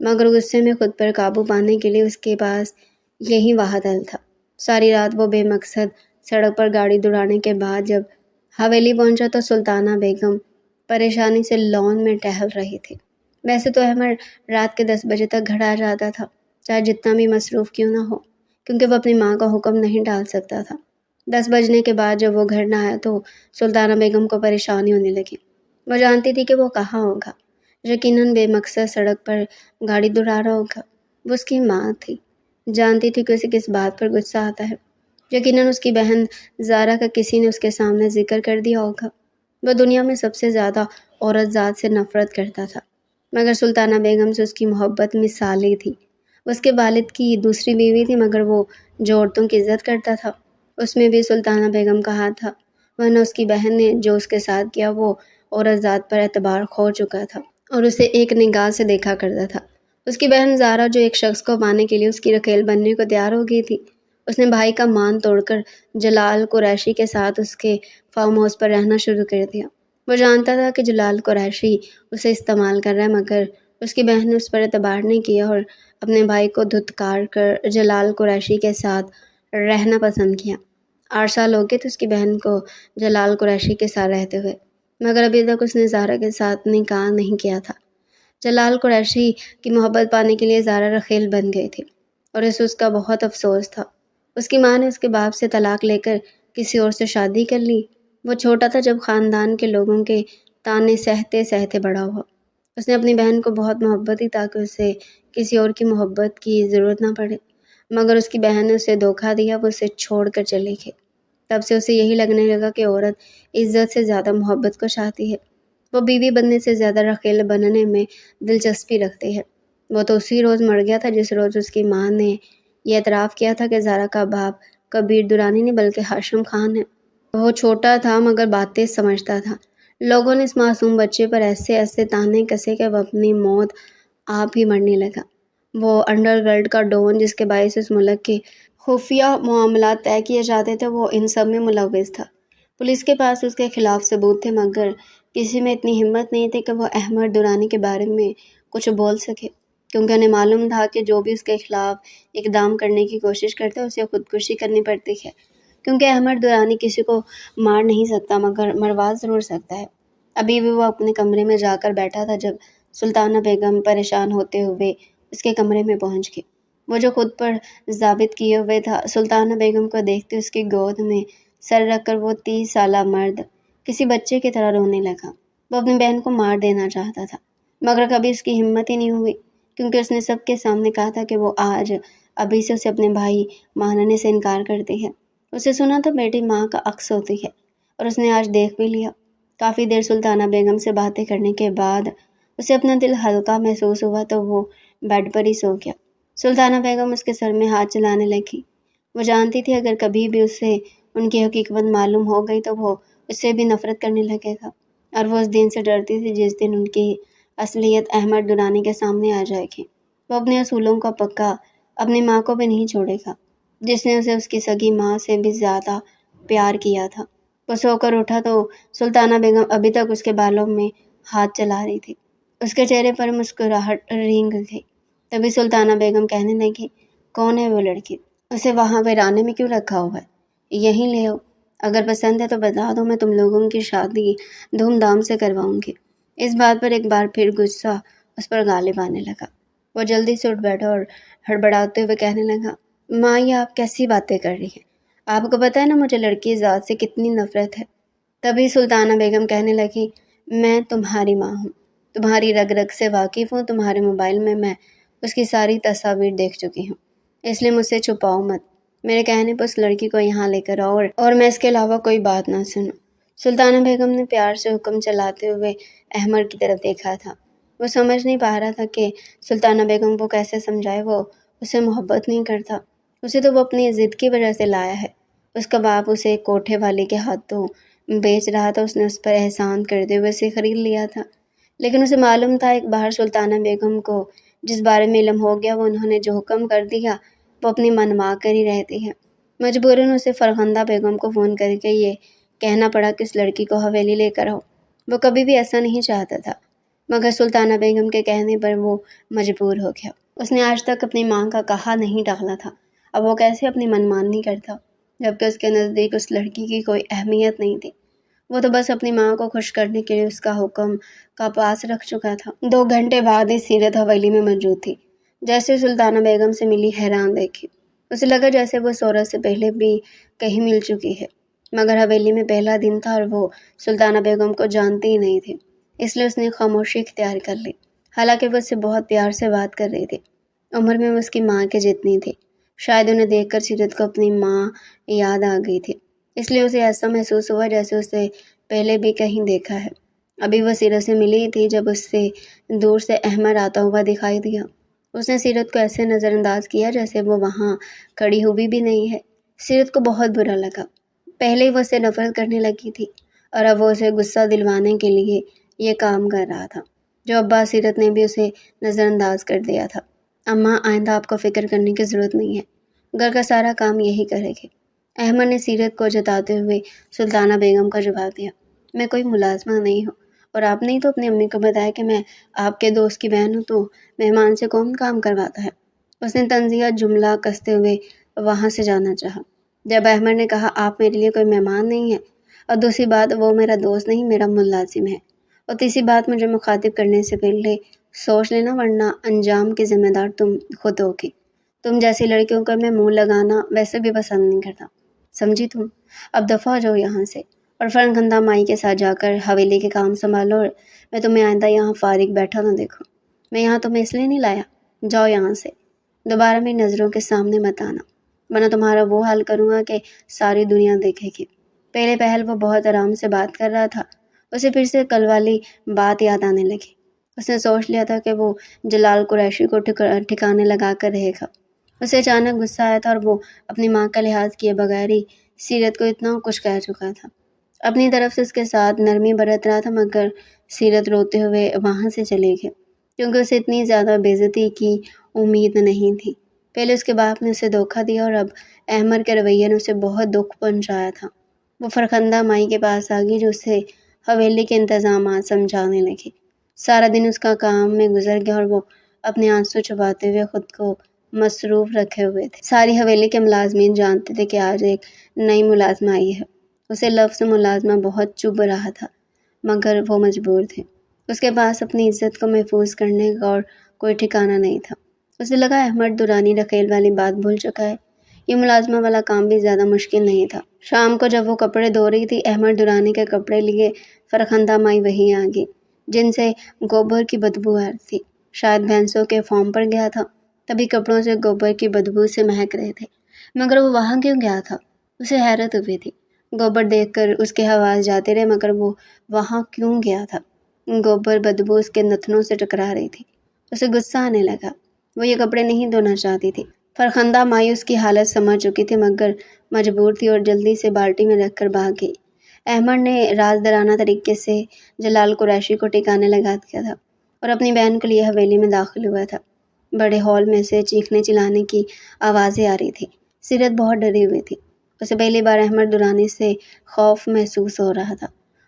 مگر غصے میں خود پر قابو پانے کے لیے اس کے پاس یہی واحد حل تھا۔ ساری رات وہ بے مقصد سڑک پر گاڑی دوڑانے کے بعد جب حویلی پہنچا تو سلطانہ بیگم پریشانی سے لان میں ٹہل رہی تھی۔ ویسے تو احمد رات کے 10 بجے تک گھر آ جاتا تھا، چاہے جتنا بھی مصروف کیوں نہ ہو، کیونکہ وہ اپنی ماں کا حکم نہیں ٹال سکتا تھا۔ 10 بجنے کے بعد جب وہ گھر نہ آیا تو سلطانہ بیگم کو پریشانی ہونے لگی۔ وہ جانتی تھی کہ وہ کہاں ہوگا، یقیناً بے مقصد سڑک پر گاڑی دوڑا رہا ہوگا۔ وہ اس کی ماں تھی، جانتی تھی کہ اسے کس بات پر غصہ آتا ہے۔ یقیناً اس کی بہن زارا کا کسی نے اس کے سامنے ذکر کر دیا ہوگا۔ وہ دنیا میں سب سے زیادہ عورت ذات سے نفرت کرتا تھا، مگر سلطانہ بیگم سے اس کی محبت مثالی تھی۔ وہ اس کے والد کی دوسری بیوی تھی، مگر وہ جو عورتوں کی عزت کرتا تھا اس میں بھی سلطانہ بیگم کا ہاتھ تھا، ورنہ اس کی بہن نے جو اس کے ساتھ کیا وہ عورت ذات پر اعتبار کھو چکا تھا اور اسے ایک نگاہ سے دیکھا کرتا تھا۔ اس کی بہن زارا جو ایک شخص کو پانے کے لیے اس کی رکھیل بننے کو تیار ہو گئی تھی، اس نے بھائی کا مان توڑ کر جلال قریشی کے ساتھ اس کے فارم ہاؤس پر رہنا شروع کر دیا۔ وہ جانتا تھا کہ جلال قریشی اسے استعمال کر رہا ہے، مگر اس کی بہن نے اس پر اعتبار نہیں کیا اور اپنے بھائی کو دھتکار کر جلال قریشی کے ساتھ رہنا پسند کیا۔ 8 سال ہو گئے تھے اس کی بہن کو جلال قریشی کے ساتھ رہتے ہوئے، مگر ابھی تک اس نے زارا کے ساتھ نکاح نہیں کیا تھا۔ جلال قریشی کی محبت پانے کے لیے زارا رخیل بن گئی تھی اور اسے اس کا بہت افسوس تھا۔ اس کی ماں نے اس کے باپ سے طلاق لے کر کسی اور سے شادی کر لی۔ وہ چھوٹا تھا جب خاندان کے لوگوں کے تانے سہتے سہتے بڑا ہوا۔ اس نے اپنی بہن کو بہت محبت دی تاکہ اسے کسی اور کی محبت کی ضرورت نہ پڑے، مگر اس کی بہن نے اسے دھوکہ دیا، وہ اسے چھوڑ کر چلی گئی۔ تب سے اسے یہی لگنے لگا کہ عورت عزت سے زیادہ محبت کو چاہتی ہے۔ وہ بیوی بننے سے زیادہ رخیل بننے میں دلچسپی رکھتی ہے۔ وہ تو اسی روز مر گیا تھا جس روز اس کی ماں نے یہ اعتراف کیا تھا کہ زارا کا باپ کبیر درانی نہیں بلکہ ہاشم خان ہے۔ وہ چھوٹا تھا مگر باتیں سمجھتا تھا۔ لوگوں نے اس معصوم بچے پر ایسے ایسے تانے کسے کہ وہ اپنی موت آپ ہی مرنے لگا۔ وہ انڈر ورلڈ کا ڈون جس کے باعث اس ملک کے خفیہ معاملات طے کیے جاتے تھے، وہ ان سب میں ملوث تھا۔ پولیس کے پاس اس کے خلاف ثبوت تھے، مگر کسی میں اتنی ہمت نہیں تھی کہ وہ احمد درانی کے بارے میں کچھ بول سکے، کیونکہ انہیں معلوم تھا کہ جو بھی اس کے خلاف اقدام کرنے کی کوشش کرتا ہے اسے خودکشی کرنی پڑتی ہے، کیونکہ احمد درانی کسی کو مار نہیں سکتا مگر مروا ضرور سکتا ہے۔ ابھی بھی وہ اپنے کمرے میں جا کر بیٹھا تھا جب سلطانہ بیگم پریشان ہوتے ہوئے اس کے کمرے میں پہنچ گئی۔ وہ جو خود پر ضابط کیے ہوئے تھا، سلطانہ بیگم کو دیکھتے اس کی گود میں سر رکھ کر وہ 30 سالہ مرد کسی بچے کی طرح رونے لگا۔ وہ اپنی بہن کو مار دینا چاہتا تھا، مگر کبھی اس کی ہمت ہی نہیں ہوئی، کیونکہ اس نے سب کے سامنے کہا تھا کہ وہ آج ابھی سے اسے اپنے بھائی ماننے سے انکار کرتی ہے۔ اسے سنا تو بیٹی ماں کا عکس ہوتی ہے، اور اس نے آج دیکھ بھی لیا۔ کافی دیر سلطانہ بیگم سے باتیں کرنے کے بعد اسے اپنا دل ہلکا محسوس ہوا تو وہ بیڈ پر ہی سو گیا۔ سلطانہ بیگم اس کے سر میں ہاتھ چلانے لگی۔ وہ جانتی تھی اگر کبھی بھی اسے ان کی حقیقت معلوم ہو گئی تو وہ اس سے بھی نفرت کرنے لگے گا، اور وہ اس دن سے ڈرتی تھی جس دن ان کی اصلیت احمد درانی کے سامنے آ جائے گی۔ وہ اپنے اصولوں کا پکا اپنی ماں کو بھی نہیں چھوڑے گا، جس نے اسے اس کی سگی ماں سے بھی زیادہ پیار کیا تھا۔ وہ سو کر اٹھا تو سلطانہ بیگم ابھی تک اس کے بالوں میں ہاتھ چلا رہی تھی۔ اس کے چہرے پر مسکراہٹ رینگ گئی۔ تبھی سلطانہ بیگم کہنے لگی، کون ہے وہ لڑکی؟ اسے وہاں ویرانے میں کیوں رکھا ہوا ہے؟ یہیں لے آؤ، اگر پسند ہے تو بتا دو، میں تم لوگوں کی شادی دھوم دھام سے کرواؤں گی۔ اس بات پر ایک بار پھر غصہ اس پر غالب آنے لگا۔ وہ جلدی سے اٹھ بیٹھا اور ہڑبڑاتے ہوئے کہنے لگا، ماں یہ آپ کیسی باتیں کر رہی ہیں؟ آپ کو پتہ ہے نا مجھے لڑکی ذات سے کتنی نفرت ہے۔ تبھی سلطانہ بیگم کہنے لگی، میں تمہاری ماں ہوں، تمہاری رگ رگ سے واقف ہوں، تمہارے موبائل میں اس کی ساری تصاویر دیکھ چکی ہوں، اس لیے مجھ سے چھپاؤ مت۔ میرے کہنے پر اس لڑکی کو یہاں لے کر آؤ اور میں اس کے علاوہ کوئی بات نہ سنوں۔ سلطانہ بیگم نے پیار سے حکم چلاتے ہوئے احمد کی طرف دیکھا تھا۔ وہ سمجھ نہیں پا رہا تھا کہ سلطانہ بیگم کو کیسے سمجھائے، وہ اسے محبت نہیں کرتا، اسے تو وہ اپنی ضد کی وجہ سے لایا ہے۔ اس کا باپ اسے ایک کوٹھے والے کے ہاتھوں بیچ رہا تھا، اس نے اس پر احسان کرتے ہوئے اسے خرید لیا تھا، لیکن اسے معلوم تھا ایک باہر سلطانہ بیگم کو جس بارے میں علم ہو گیا وہ انہوں نے جو حکم کر دیا وہ اپنی منوا کر ہی رہتی ہے۔ مجبوراً اسے فرخندہ بیگم کو فون کر کے یہ کہنا پڑا کہ اس لڑکی کو حویلی لے کر آؤ۔ وہ کبھی بھی ایسا نہیں چاہتا تھا، مگر سلطانہ بیگم کے کہنے پر وہ مجبور ہو گیا۔ اس نے آج تک اپنی ماں کا کہا نہیں ٹالا تھا، اب وہ کیسے اپنی منمانی کرتا، جبکہ اس کے نزدیک اس لڑکی کی کوئی اہمیت نہیں تھی۔ وہ تو بس اپنی ماں کو خوش کرنے کے لیے اس کا حکم کا پاس رکھ چکا تھا۔ 2 گھنٹے بعد ہی سیرت حویلی میں موجود تھی۔ جیسے سلطانہ بیگم سے ملی، حیران دیکھی۔ اسے لگا جیسے وہ سورج سے پہلے بھی کہیں مل چکی ہے، مگر حویلی میں پہلا دن تھا اور وہ سلطانہ بیگم کو جانتی ہی نہیں تھی، اس لیے اس نے خاموشی اختیار کر لی۔ حالانکہ وہ اس سے بہت پیار سے بات کر رہی تھی، عمر میں وہ اس کی ماں کے جتنی تھی۔ شاید انہیں دیکھ کر سیرت کو اپنی ماں یاد آ گئی تھی، اس لیے اسے ایسا محسوس ہوا جیسے اسے پہلے بھی کہیں دیکھا ہے۔ ابھی وہ سیرت سے ملی تھی جب اس سے دور سے احمد آتا ہوا دکھائی دیا۔ اس نے سیرت کو ایسے نظر انداز کیا جیسے وہ وہاں کھڑی ہوئی بھی نہیں ہے۔ سیرت کو بہت برا لگا۔ پہلے وہ اسے نفرت کرنے لگی تھی اور اب وہ اسے غصہ دلوانے کے لیے یہ کام کر رہا تھا جو ابا سیرت نے بھی اسے نظر انداز کر دیا تھا۔ اماں، آئندہ آپ کو فکر کرنے کی ضرورت نہیں ہے، گھر کا سارا کام یہی کرے گی۔ احمد نے سیرت کو جتاتے ہوئے سلطانہ بیگم کا جواب دیا۔ میں کوئی ملازمہ نہیں ہوں، اور آپ نے تو اپنی امی کو بتایا کہ میں آپ کے دوست کی بہن ہوں، تو مہمان سے کون کام کرواتا ہے؟ اس نے طنزیہ جملہ کستے ہوئے وہاں سے جانا چاہا۔ جب احمد نے کہا آپ میرے لیے کوئی مہمان نہیں ہیں، اور دوسری بات وہ میرا دوست نہیں، میرا ملازم ہے، اور تیسری بات مجھے مخاطب کرنے سے پہلے سوچ لینا، ورنہ انجام کی ذمہ دار تم خود ہوگی۔ تم جیسی لڑکیوں کا میں منہ لگانا ویسے بھی پسند نہیں کرتا، سمجھی تم؟ اب دفعہ ہو جاؤ یہاں سے، اور فرخندہ مائی کے ساتھ جا کر حویلی کے کام سنبھالو، اور میں تمہیں آئندہ یہاں فارغ بیٹھا نہ دیکھوں۔ میں یہاں تمہیں اس لیے نہیں لایا، جاؤ یہاں سے، دوبارہ میری نظروں کے سامنے مت آنا، ورنہ تمہارا وہ حال کروں گا کہ ساری دنیا دیکھے گی۔ پہلے پہل وہ بہت آرام سے بات کر رہا تھا، اسے پھر سے کل والی بات یاد آنے لگی۔ اس نے سوچ لیا تھا کہ وہ جلال قریشی کو ٹھکانے لگا کر رہے گا۔ اسے اچانک غصہ آیا تھا اور وہ اپنی ماں کا لحاظ کیے بغیر ہی سیرت کو اتنا کچھ کہہ چکا تھا۔ اپنی طرف سے اس کے ساتھ نرمی برت رہا تھا، مگر سیرت روتے ہوئے وہاں سے چلے گئے، کیونکہ اسے اتنی زیادہ بے عزتی کی امید نہیں تھی۔ پہلے اس کے باپ نے اسے دھوکہ دیا اور اب احمد کے رویے نے اسے بہت دکھ پہنچایا تھا۔ وہ فرخندہ مائی کے پاس آ گئی جو اسے حویلی کے انتظامات سمجھانے لگی۔ سارا دن اس کا کام میں گزر گیا اور وہ اپنے آنسو چھپاتے ہوئے خود کو مصروف رکھے ہوئے تھے۔ ساری حویلی کے ملازمین جانتے تھے کہ آج ایک نئی ملازمہ آئی ہے۔ اسے لفظ ملازمہ بہت چبھ رہا تھا، مگر وہ مجبور تھے۔ اس کے پاس اپنی عزت کو محفوظ کرنے کا اور کوئی ٹھکانہ نہیں تھا۔ اسے لگا احمد دورانی رکھیل والی بات بھول چکا ہے، یہ ملازمہ والا کام بھی زیادہ مشکل نہیں تھا۔ شام کو جب وہ کپڑے دھو رہی تھی، احمد دورانی کے کپڑے لیے فرخندہ مائی وہیں آ گئی، جن سے گوبر کی بدبو آ رہی تھی۔ شاید بھینسوں کے فارم پر گیا تھا، تبھی کپڑوں سے گوبر کی بدبو سے مہک رہے تھے، مگر وہ وہاں کیوں گیا تھا؟ اسے حیرت ہوئی تھی۔ گوبر دیکھ کر اس کے حواس جاتے رہے، مگر وہ وہاں کیوں گیا تھا؟ گوبر بدبو اس کے نتنوں سے ٹکرا رہی تھی۔ اسے غصہ آنے لگا، وہ یہ کپڑے نہیں دھونا چاہتی تھی۔ فرخندہ مائی اس کی حالت سمجھ چکی تھی، مگر مجبور تھی اور جلدی سے بالٹی میں رکھ کر بھاگ گئی۔ احمد نے رازدارانہ طریقے سے جلال قریشی کو ٹھکانے لگا دیا تھا اور اپنی بہن کے لیے حویلی میں داخل ہوا تھا۔ بڑے ہال میں سے چیخنے چلانے کی آوازیں آ رہی تھی۔ سیرت بہت ڈری ہوئی تھی، اسے پہلی بار احمد دورانی سے خوف محسوس ہو رہا تھا۔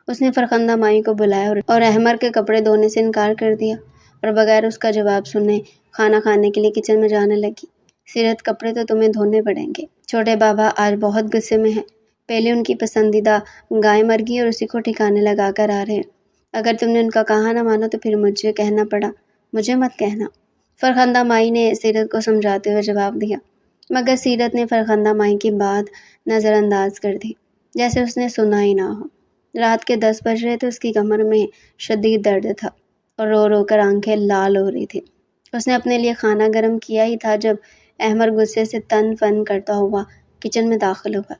اس نے فرخندہ مائی کو بلایا اور احمد کے کپڑے دھونے سے انکار کر دیا، اور بغیر اس کا جواب سنے کھانا کھانے کے لیے کچن میں جانے لگی۔ سیرت، کپڑے تو تمہیں دھونے پڑیں گے، چھوٹے بابا آج بہت غصے میں ہیں، پہلے ان کی پسندیدہ گائے مر گئی اور اسی کو ٹھکانے لگا کر آ رہے ہیں۔ اگر تم نے ان کا کہا نہ مانا تو پھر مجھے کہنا پڑا، مجھے مت کہنا۔ فرخندہ مائی نے سیرت کو سمجھاتے ہوئے جواب دیا، مگر سیرت نے فرخندہ مائی کی بات نظر انداز کر دی، جیسے اس نے سنا ہی نہ ہو۔ رات کے 10 بج رہے تھے، اس کی کمر میں شدید درد تھا اور رو رو کر آنکھیں لال ہو رہی تھی۔ اس نے اپنے لیے کھانا گرم کیا ہی تھا جب احمد غصے سے تن فن کرتا ہوا کچن میں داخل ہوا۔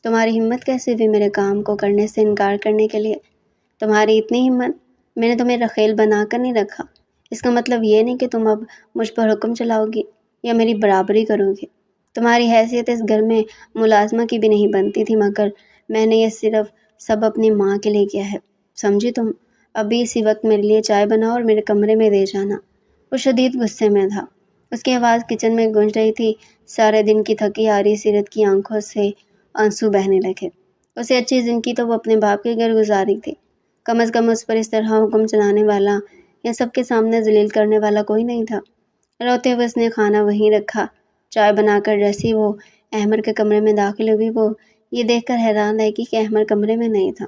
تمہاری ہمت کیسے ہوئی میرے کام کو کرنے سے انکار کرنے کے لیے؟ تمہاری اتنی ہمت؟ میں نے تمہیں رخیل بنا کر نہیں رکھا، اس کا مطلب یہ نہیں کہ تم اب مجھ پر حکم چلاؤ گی یا میری برابری کرو گی۔ تمہاری حیثیت اس گھر میں ملازمہ کی بھی نہیں بنتی تھی، مگر میں نے یہ صرف سب اپنی ماں کے لیے کیا ہے، سمجھی تم؟ ابھی اسی وقت میرے لیے چائے بناؤ اور میرے کمرے میں دے جانا۔ وہ شدید غصے میں تھا، اس کی آواز کچن میں گونج رہی تھی۔ سارے دن کی تھکی ہاری سیرت کی آنکھوں سے آنسو بہنے لگے۔ اسے اچھی زندگی تو وہ اپنے باپ کے گھر گزاری تھی، کم از کم اس پر اس طرح حکم چلانے والا یا سب کے سامنے ذلیل کرنے والا کوئی نہیں تھا۔ روتے ہوئے اس نے کھانا وہیں رکھا۔ چائے بنا کر جیسے وہ احمد کے کمرے میں داخل ہوئی، وہ یہ دیکھ کر حیران رہ گئی کہ احمد کمرے میں نہیں تھا۔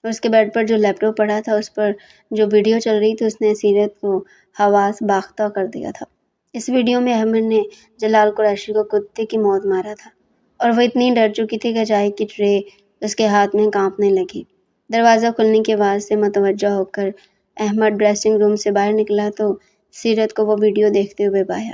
اس کے بیڈ پر جو لیپ ٹاپ پڑا تھا، اس پر جو ویڈیو چل رہی تھی، اس نے سیرت کو حواس باختہ کر دیا تھا۔ اس ویڈیو میں احمد نے جلال قریشی کو کتے کی موت مارا تھا، اور وہ اتنی ڈر چکی تھی کہ چائے کی ٹرے اس کے ہاتھ میں کانپنے لگی۔ دروازہ کھلنے کی آواز سے متوجہ ہو کر احمد ڈریسنگ روم سے باہر نکلا تو سیرت کو وہ ویڈیو دیکھتے ہوئے پایا۔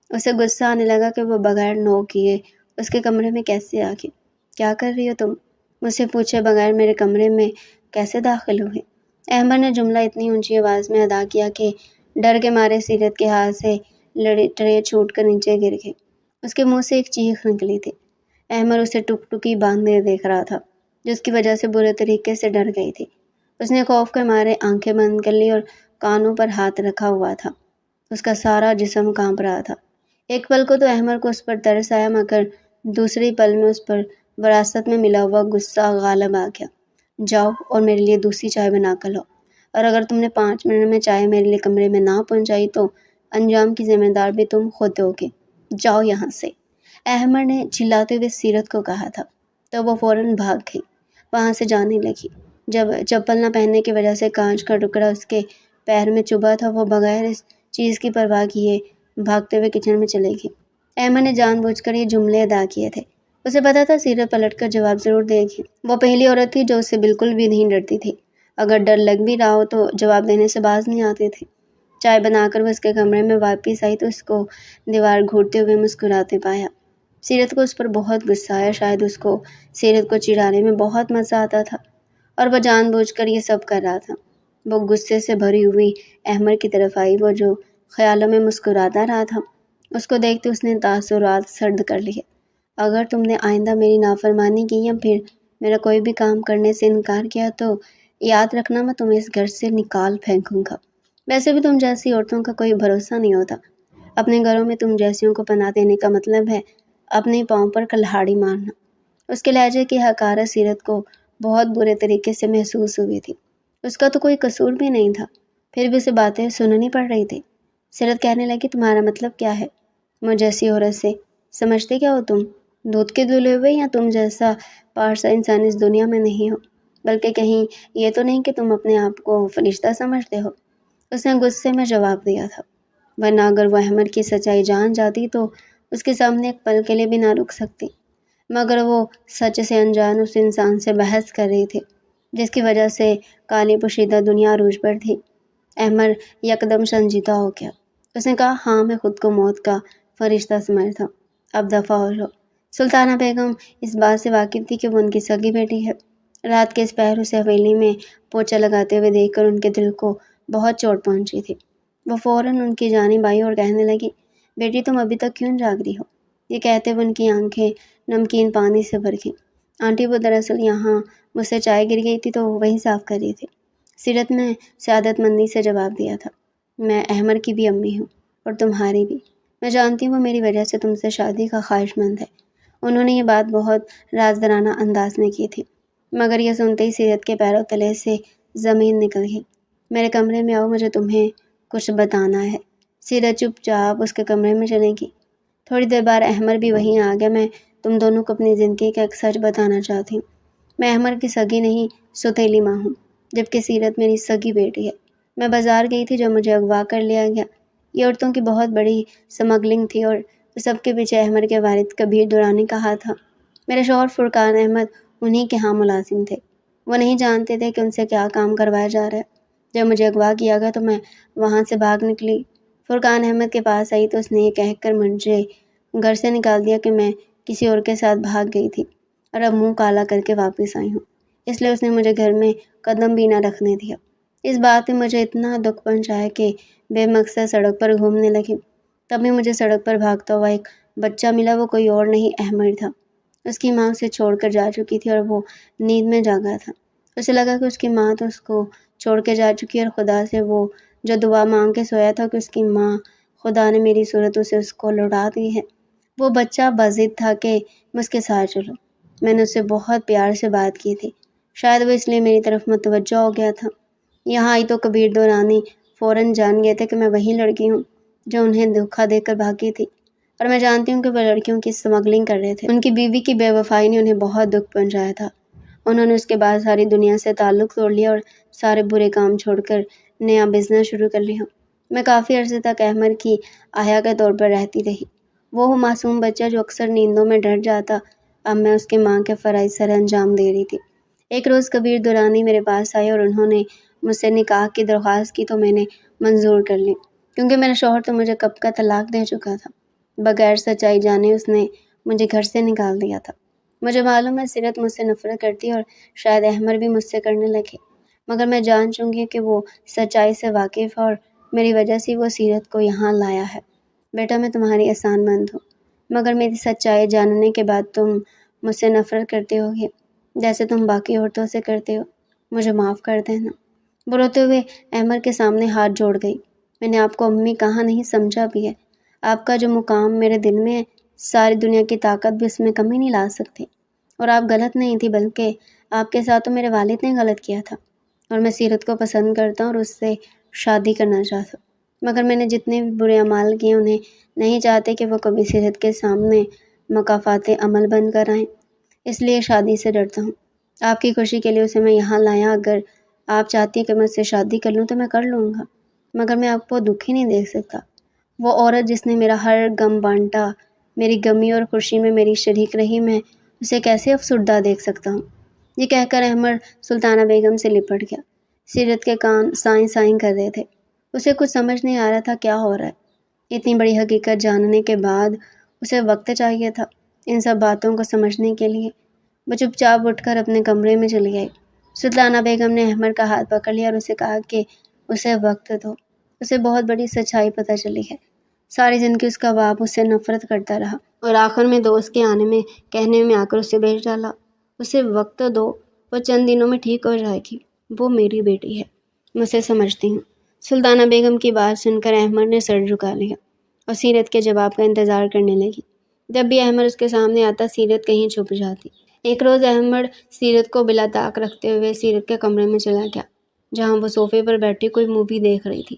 اسے غصہ آنے لگا کہ وہ بغیر نو کیے اس کے کمرے میں کیسے آ گئی۔ کیا کر رہی ہو تم؟ مجھ سے پوچھے بغیر میرے کمرے میں کیسے داخل ہوئے؟ احمد نے جملہ اتنی اونچی آواز میں ادا کیا کہ ڈر کے مارے سیرت کے ہاتھ سے ٹرے چھوٹ کر نیچے گر گئی۔ اس کے منہ سے ایک چیخ نکلی تھی۔ احمد اسے ٹک ٹکی باندھے دیکھ رہا تھا، جس کی وجہ سے برے طریقے سے ڈر گئی تھی۔ اس نے خوف کے مارے آنکھیں بند کر لی اور کانوں پر ہاتھ رکھا ہوا تھا۔ اس کا سارا جسم کانپ رہا تھا۔ ایک پل کو تو احمد کو اس پر ترس آیا، مگر دوسری پل میں اس پر وراثت میں ملا ہوا غصہ غالب آ گیا۔ جاؤ اور میرے لیے دوسری چائے بنا کر لاؤ، اور اگر تم نے 5 منٹ میں چائے میرے لیے کمرے میں نہ پہنچائی تو انجام کی ذمہ دار بھی تم خود ہوگے۔ جاؤ یہاں سے، احمد نے چلاتے ہوئے سیرت کو کہا تھا، تو وہ فوراً بھاگ گئی، وہاں سے جانے لگی۔ جب چپل نہ پہننے کی وجہ سے کانچ کا ٹکڑا اس کے پیر میں چبھا تھا، وہ بغیر اس چیز کی پرواہ کیے بھاگتے ہوئے کچن میں چلے گئی۔ احمد نے جان بوجھ کر یہ جملے ادا کیے تھے۔ اسے پتا تھا سیرت پلٹ کر جواب ضرور دے گی۔ وہ پہلی عورت تھی جو اسے بالکل بھی نہیں ڈرتی تھی۔ اگر ڈر لگ بھی رہا ہو تو جواب دینے سے باز نہیں آتی تھی۔ چائے بنا کر وہ اس کے کمرے میں واپس آئی تو اس کو دیوار گھورتے ہوئے مسکراتے پایا۔ سیرت کو اس پر بہت غصہ آیا۔ شاید اس کو سیرت کو چڑھانے میں بہت مزہ آتا تھا، اور وہ جان بوجھ کر یہ سب کر رہا تھا۔ وہ غصے سے بھری ہوئی احمد کی طرف آئی، وہ جو خیالوں میں مسکراتا رہا تھا۔ اس کو دیکھتے اس نے تاثرات سرد کر لیے۔ اگر تم نے آئندہ میری نافرمانی کی یا پھر میرا کوئی بھی کام کرنے سے انکار کیا تو یاد رکھنا، میں تمہیں اس گھر سے نکال پھینکوں گا۔ ویسے بھی تم جیسی عورتوں کا کوئی بھروسہ نہیں ہوتا۔ اپنے گھروں میں تم جیسیوں کو پناہ دینے کا مطلب ہے اپنے پاؤں پر کلہاڑی مارنا۔ اس کے لہجے کی حقارت سیرت کو بہت برے طریقے سے محسوس ہوئی تھی۔ اس کا تو کوئی قصور بھی نہیں تھا، پھر بھی اسے باتیں سننی پڑ رہی تھی۔ سیرت کہنے لگی، تمہارا مطلب کیا ہے؟ مجھ جیسی عورت سے سمجھتے کیا ہو تم؟ دودھ کے دھلے ہوئے؟ یا تم جیسا پارسا انسان اس دنیا میں نہیں ہو؟ بلکہ کہیں یہ تو نہیں کہ تم اپنے آپ کو فرشتہ سمجھتے ہو؟ اس نے غصے میں جواب دیا تھا، ورنہ اگر وہ احمد کی سچائی جان جاتی تو اس کے سامنے ایک پل کے لیے بھی نہ رک سکتی۔ مگر وہ سچ سے انجان اس انسان سے بحث کر رہی تھی جس کی وجہ سے کالی پوشیدہ دنیا عروج پر تھی۔ احمد یکدم سنجیدہ ہو گیا۔ اس نے کہا، ہاں میں خود کو موت کا فرشتہ سمجھتا، اب دفع ہو جاؤ۔ سلطانہ بیگم اس بات سے واقف تھی کہ وہ ان کی سگی بیٹی ہے۔ رات کے اس پہر اسے حویلی میں پوچھا لگاتے ہوئے دیکھ کر ان کے دل کو بہت چوٹ پہنچی تھی۔ وہ فوراً ان کی جانب آئی اور کہنے لگی، بیٹی تم ابھی تک کیوں جاگ رہی ہو؟ یہ کہتے ہوئے ان کی آنکھیں نمکین پانی سے بھر گئیں۔ آنٹی وہ دراصل یہاں مجھ سے چائے گر گئی تھی تو وہی صاف کر رہی تھی۔ سیرت نے سعادت مندی سے جواب دیا تھا، میں احمد کی بھی امی ہوں اور تمہاری بھی۔ میں جانتی ہوں وہ میری وجہ سے تم سے شادی کا خواہش مند ہے۔ انہوں نے یہ بات بہت رازدارانہ انداز میں کی تھی، مگر یہ سنتے ہی سیرت کے پیروں تلے سے زمین نکل گئی۔ میرے کمرے میں آؤ، مجھے تمہیں کچھ بتانا ہے۔ سیرت چپ چاپ اس کے کمرے میں چلے گی۔ تھوڑی دیر بعد احمد بھی وہیں آ گیا۔ میں تم دونوں کو اپنی زندگی کا ایک سچ بتانا چاہتی ہوں۔ میں احمد کی سگی نہیں، سوتیلی ماں ہوں، جبکہ سیرت میری سگی بیٹی ہے۔ میں بازار گئی تھی جب مجھے اغوا کر لیا گیا۔ یہ عورتوں کی بہت بڑی سمگلنگ تھی اور سب کے پیچھے احمد کے والد کبیر دورانی کا ہاتھ تھا۔ میرے شوہر فرقان احمد انہی کے ہاں ملازم تھے۔ وہ نہیں جانتے تھے کہ ان سے کیا کام کروایا جا رہا ہے۔ جب مجھے اغوا کیا گیا تو میں وہاں سے بھاگ نکلی۔ فرقان احمد کے پاس آئی تو اس نے یہ کہہ کر مجھے گھر سے نکال دیا کہ میں کسی اور کے ساتھ بھاگ گئی تھی اور اب منہ کالا کر کے واپس آئی ہوں۔ اس لیے اس نے مجھے گھر میں قدم بھی نہ رکھنے دیا۔ اس بات نے مجھے اتنا دکھ پہنچایا کہ بے مقصد سڑک پر گھومنے لگی۔ تبھی مجھے سڑک پر بھاگتا ہوا ایک بچہ ملا۔ وہ کوئی اور نہیں، احمد تھا۔ اس کی ماں اسے چھوڑ کر جا چکی تھی اور وہ نیند میں جاگا تھا۔ اسے لگا کہ اس کی ماں تو اس کو چھوڑ کے جا چکی اور خدا سے وہ جو دعا مانگ کے سویا تھا کہ اس کی ماں خدا نے میری صورت اسے اس کو لوٹا دی ہے۔ وہ بچہ بضد تھا کہ میں اس کے ساتھ چلوں۔ میں نے اس سے بہت پیار سے بات کی تھی، شاید وہ اس لیے میری طرف متوجہ ہو گیا تھا۔ یہاں آئی تو کبیر دورانی فوراً جان گئے تھے کہ میں وہی لڑکی ہوں جو انہیں دھوکا دے کر بھاگی تھی، اور میں جانتی ہوں کہ وہ لڑکیوں کی اسمگلنگ کر رہے تھے۔ ان کی بیوی کی بے وفائی نے انہیں بہت دکھ پہنچایا تھا۔ انہوں نے اس کے بعد ساری دنیا سے تعلق توڑ لیا اور سارے برے کام چھوڑ کر نیا بزنس شروع کر لیا۔ میں کافی عرصے تک احمد کی آہیا کے طور پر رہتی رہی، وہ معصوم بچہ جو اکثر نیندوں میں ڈر جاتا۔ اب میں اس کی ماں کے فرائض سر انجام دے رہی تھی۔ ایک روز کبیر دورانی میرے پاس آئے اور انہوں نے مجھ سے نکاح کی درخواست کی تو میں نے منظور کر لی، کیونکہ میرا شوہر تو مجھے کب کا طلاق دے چکا تھا۔ بغیر سچائی جانے اس نے مجھے گھر سے نکال دیا تھا۔ مجھے معلوم ہے سیرت مجھ سے نفرت کرتی اور شاید احمد بھی مجھ سے کرنے لگے، مگر میں جان چونگی کہ وہ سچائی سے واقف ہے اور میری وجہ سے وہ سیرت کو یہاں لایا ہے۔ بیٹا میں تمہاری احسان مند ہوں، مگر میری سچائی جاننے کے بعد تم مجھ سے نفرت کرتے ہوگے جیسے تم باقی عورتوں سے کرتے ہو۔ مجھے معاف کر دینا۔ وہ روتے ہوئے احمد کے سامنے ہاتھ جوڑ گئی۔ میں نے آپ کو امی کہا نہیں، سمجھا بھی ہے۔ آپ کا جو مقام میرے دل میں ہے، ساری دنیا کی طاقت بھی اس میں کمی نہیں لا سکتی۔ اور آپ غلط نہیں تھی، بلکہ آپ کے ساتھ تو میرے والد نے غلط کیا تھا، اور میں سیرت کو پسند کرتا ہوں اور اس سے شادی کرنا چاہتا ہوں، مگر میں نے جتنے بھی برے اعمال کیے انہیں نہیں چاہتے کہ وہ کبھی سیرت کے سامنے مکافات عمل بن کر آئیں، اس لیے شادی سے ڈرتا ہوں۔ آپ کی خوشی کے لیے اسے میں یہاں لایا۔ اگر آپ چاہتی ہیں کہ میں اس سے شادی کر لوں تو میں کر لوں گا، مگر میں آپ کو دکھی نہیں دیکھ سکتا۔ وہ عورت جس نے میرا ہر غم بانٹا، میری غمی اور خوشی میں میری شریک رہی، میں اسے کیسے افسردہ دیکھ سکتا ہوں؟ یہ کہہ کر احمد سلطانہ بیگم سے لپٹ گیا۔ سیرت کے کان سائیں سائیں کر رہے تھے، اسے کچھ سمجھ نہیں آ رہا تھا کیا ہو رہا ہے۔ اتنی بڑی حقیقت جاننے کے بعد اسے وقت چاہیے تھا ان سب باتوں کو سمجھنے کے لیے۔ وہ چپ چاپ اٹھ کر اپنے کمرے میں چلی گئی۔ سلطانہ بیگم نے احمد کا ہاتھ پکڑ لیا اور اسے کہا کہ اسے وقت دو۔ اسے بہت بڑی سچائی پتہ چلی ہے۔ ساری زندگی اس کا باپ اس سے نفرت کرتا رہا اور آخر میں دوست کے آنے میں کہنے میں آ کر اسے بھیج ڈالا۔ اسے وقت دو، وہ چند دنوں میں ٹھیک ہو جائے گی۔ وہ میری بیٹی ہے، میں اسے سمجھتی ہوں۔ سلطانہ بیگم کی بات سن کر احمد نے سر جھکا لیا اور سیرت کے جواب کا انتظار کرنے لگی۔ جب بھی احمد اس کے سامنے آتا سیرت کہیں چھپ جاتی۔ ایک روز احمد سیرت کو بلا طاق رکھتے ہوئے سیرت کے کمرے میں چلا گیا، جہاں وہ صوفے پر بیٹھی کوئی مووی دیکھ رہی تھی۔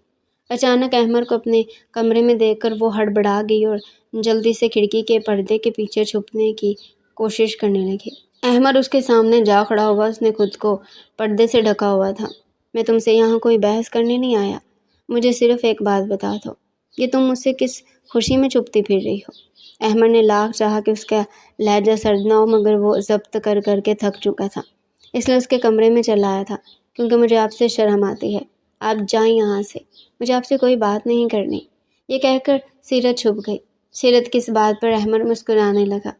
اچانک احمد کو اپنے کمرے میں دیکھ کر وہ ہڑبڑا گئی اور جلدی سے کھڑکی کے پردے کے پیچھے چھپنے کی کوشش کرنے لگی۔ احمد اس کے سامنے جا کھڑا ہوا، اس نے خود کو پردے سے ڈھکا ہوا تھا۔ میں تم سے یہاں کوئی بحث کرنے نہیں آیا، مجھے صرف ایک بات بتا دو، یہ تم مجھ سے کس خوشی میں چھپتی پھر رہی ہو؟ احمد نے لاکھ چاہا کہ اس کا لہجہ سرد نہ ہو، مگر وہ ضبط کر کر کے تھک چکا تھا، اس لیے اس کے کمرے میں چلا آیا تھا۔ کیونکہ مجھے آپ سے شرم آتی ہے، آپ جائیں یہاں سے، مجھے آپ سے کوئی بات نہیں کرنی۔ یہ کہہ کر سیرت چھپ گئی۔ سیرت کی اس بات پر احمد مسکرانے لگا،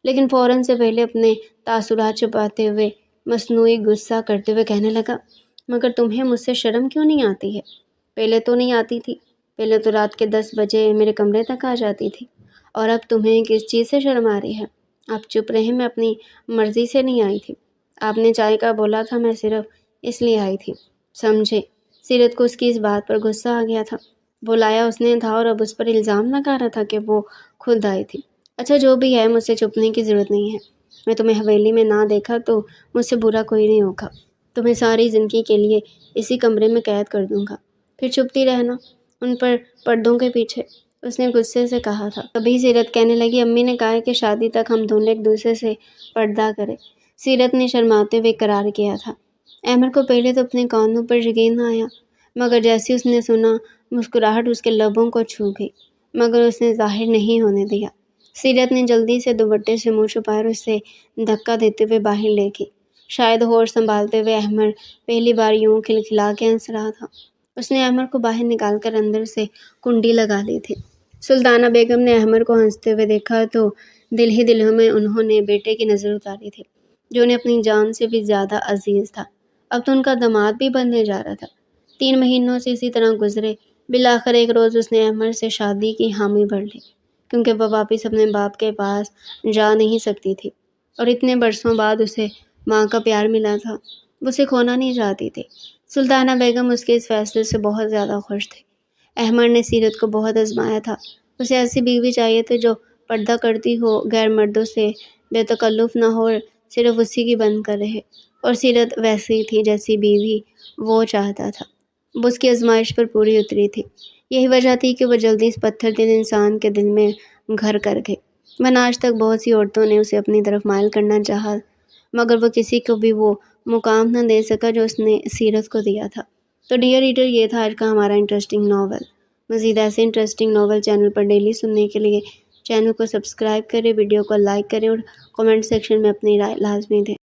لیکن فوراً سے پہلے اپنے تاثرات چھپاتے ہوئے مصنوعی غصہ کرتے ہوئے کہنے لگا، مگر تمہیں مجھ سے شرم کیوں نہیں آتی ہے؟ پہلے تو نہیں آتی تھی، پہلے تو رات کے 10 بجے میرے کمرے تک آ جاتی تھی، اور اب تمہیں کس چیز سے شرم آ رہی ہے؟ آپ چپ رہے، میں اپنی مرضی سے نہیں آئی تھی، آپ نے چائے کا بولا تھا، میں صرف اس لیے آئی تھی، سمجھے؟ سیرت کو اس کی اس بات پر غصہ آ گیا تھا۔ بلایا اس نے تھا اور اب اس پر الزام لگا رہا تھا کہ وہ خود آئی تھی۔ اچھا جو بھی ہے، مجھ سے چھپنے کی ضرورت نہیں ہے، میں تمہیں حویلی میں نہ دیکھا تو مجھ سے برا کوئی نہیں ہوگا، تمہیں ساری زندگی کے لیے اسی کمرے میں قید کر دوں گا، پھر چھپتی رہنا ان پر پردوں کے پیچھے، اس نے غصے سے کہا تھا۔ تبھی سیرت کہنے لگی، امی نے کہا ہے کہ شادی تک ہم دونوں ایک دوسرے سے پردہ کریں۔ سیرت نے شرماتے ہوئے اقرار کیا تھا۔ احمد کو پہلے تو اپنے کانوں پر یقین نہ آیا، مگر جیسے اس نے سنا مسکراہٹ اس کے لبوں کو چھو گئی، مگر اس نے ظاہر نہیں ہونے دیا۔ سیرت نے جلدی سے دوپٹے سے منہ چھپایا اور اسے دھکا دیتے ہوئے باہر لے گئی۔ شاید ہوش سنبھالتے ہوئے احمد پہلی بار یوں کھلکھلا کے ہنس رہا تھا۔ اس نے احمد کو باہر نکال کر اندر سے کنڈی لگا لی تھی۔ سلطانہ بیگم نے احمد کو ہنستے ہوئے دیکھا تو دل ہی دل میں انہوں نے بیٹے کی نظر اتاری تھی، جو انہیں اپنی جان سے بھی زیادہ عزیز تھا۔ اب تو ان کا داماد بھی بننے جا رہا تھا۔ 3 مہینوں سے اسی طرح گزرے۔ بالآخر ایک روز اس نے احمد سے شادی کی حامی بھر لی، کیونکہ وہ واپس اپنے باپ کے پاس جا نہیں سکتی تھی، اور اتنے برسوں بعد اسے ماں کا پیار ملا تھا، وہ اسے کھونا نہیں چاہتی تھی۔ سلطانہ بیگم اس کے اس فیصلے سے بہت زیادہ خوش تھی۔ احمد نے سیرت کو بہت آزمایا تھا، اسے ایسی بیوی چاہیے تھی جو پردہ کرتی ہو، غیر مردوں سے بے تکلف نہ ہو اور صرف اسی کی بن کر رہے، اور سیرت ویسی تھی جیسی بیوی وہ چاہتا تھا۔ وہ اس کی آزمائش پر پوری اتری تھی۔ یہی وجہ تھی کہ وہ جلدی اس پتھر دل انسان کے دل میں گھر کر گئے، ورنہ آج تک بہت سی عورتوں نے اسے اپنی طرف مائل کرنا چاہا، مگر وہ کسی کو بھی وہ مقام نہ دے سکا جو اس نے سیرت کو دیا تھا۔ تو ڈیئر ریڈر، یہ تھا آج کا ہمارا انٹرسٹنگ ناول۔ مزید ایسے انٹرسٹنگ ناول چینل پر ڈیلی سننے کے لیے چینل کو سبسکرائب کریں، ویڈیو کو لائک کریں اور کمنٹ سیکشن میں اپنی رائے لازمی دیں۔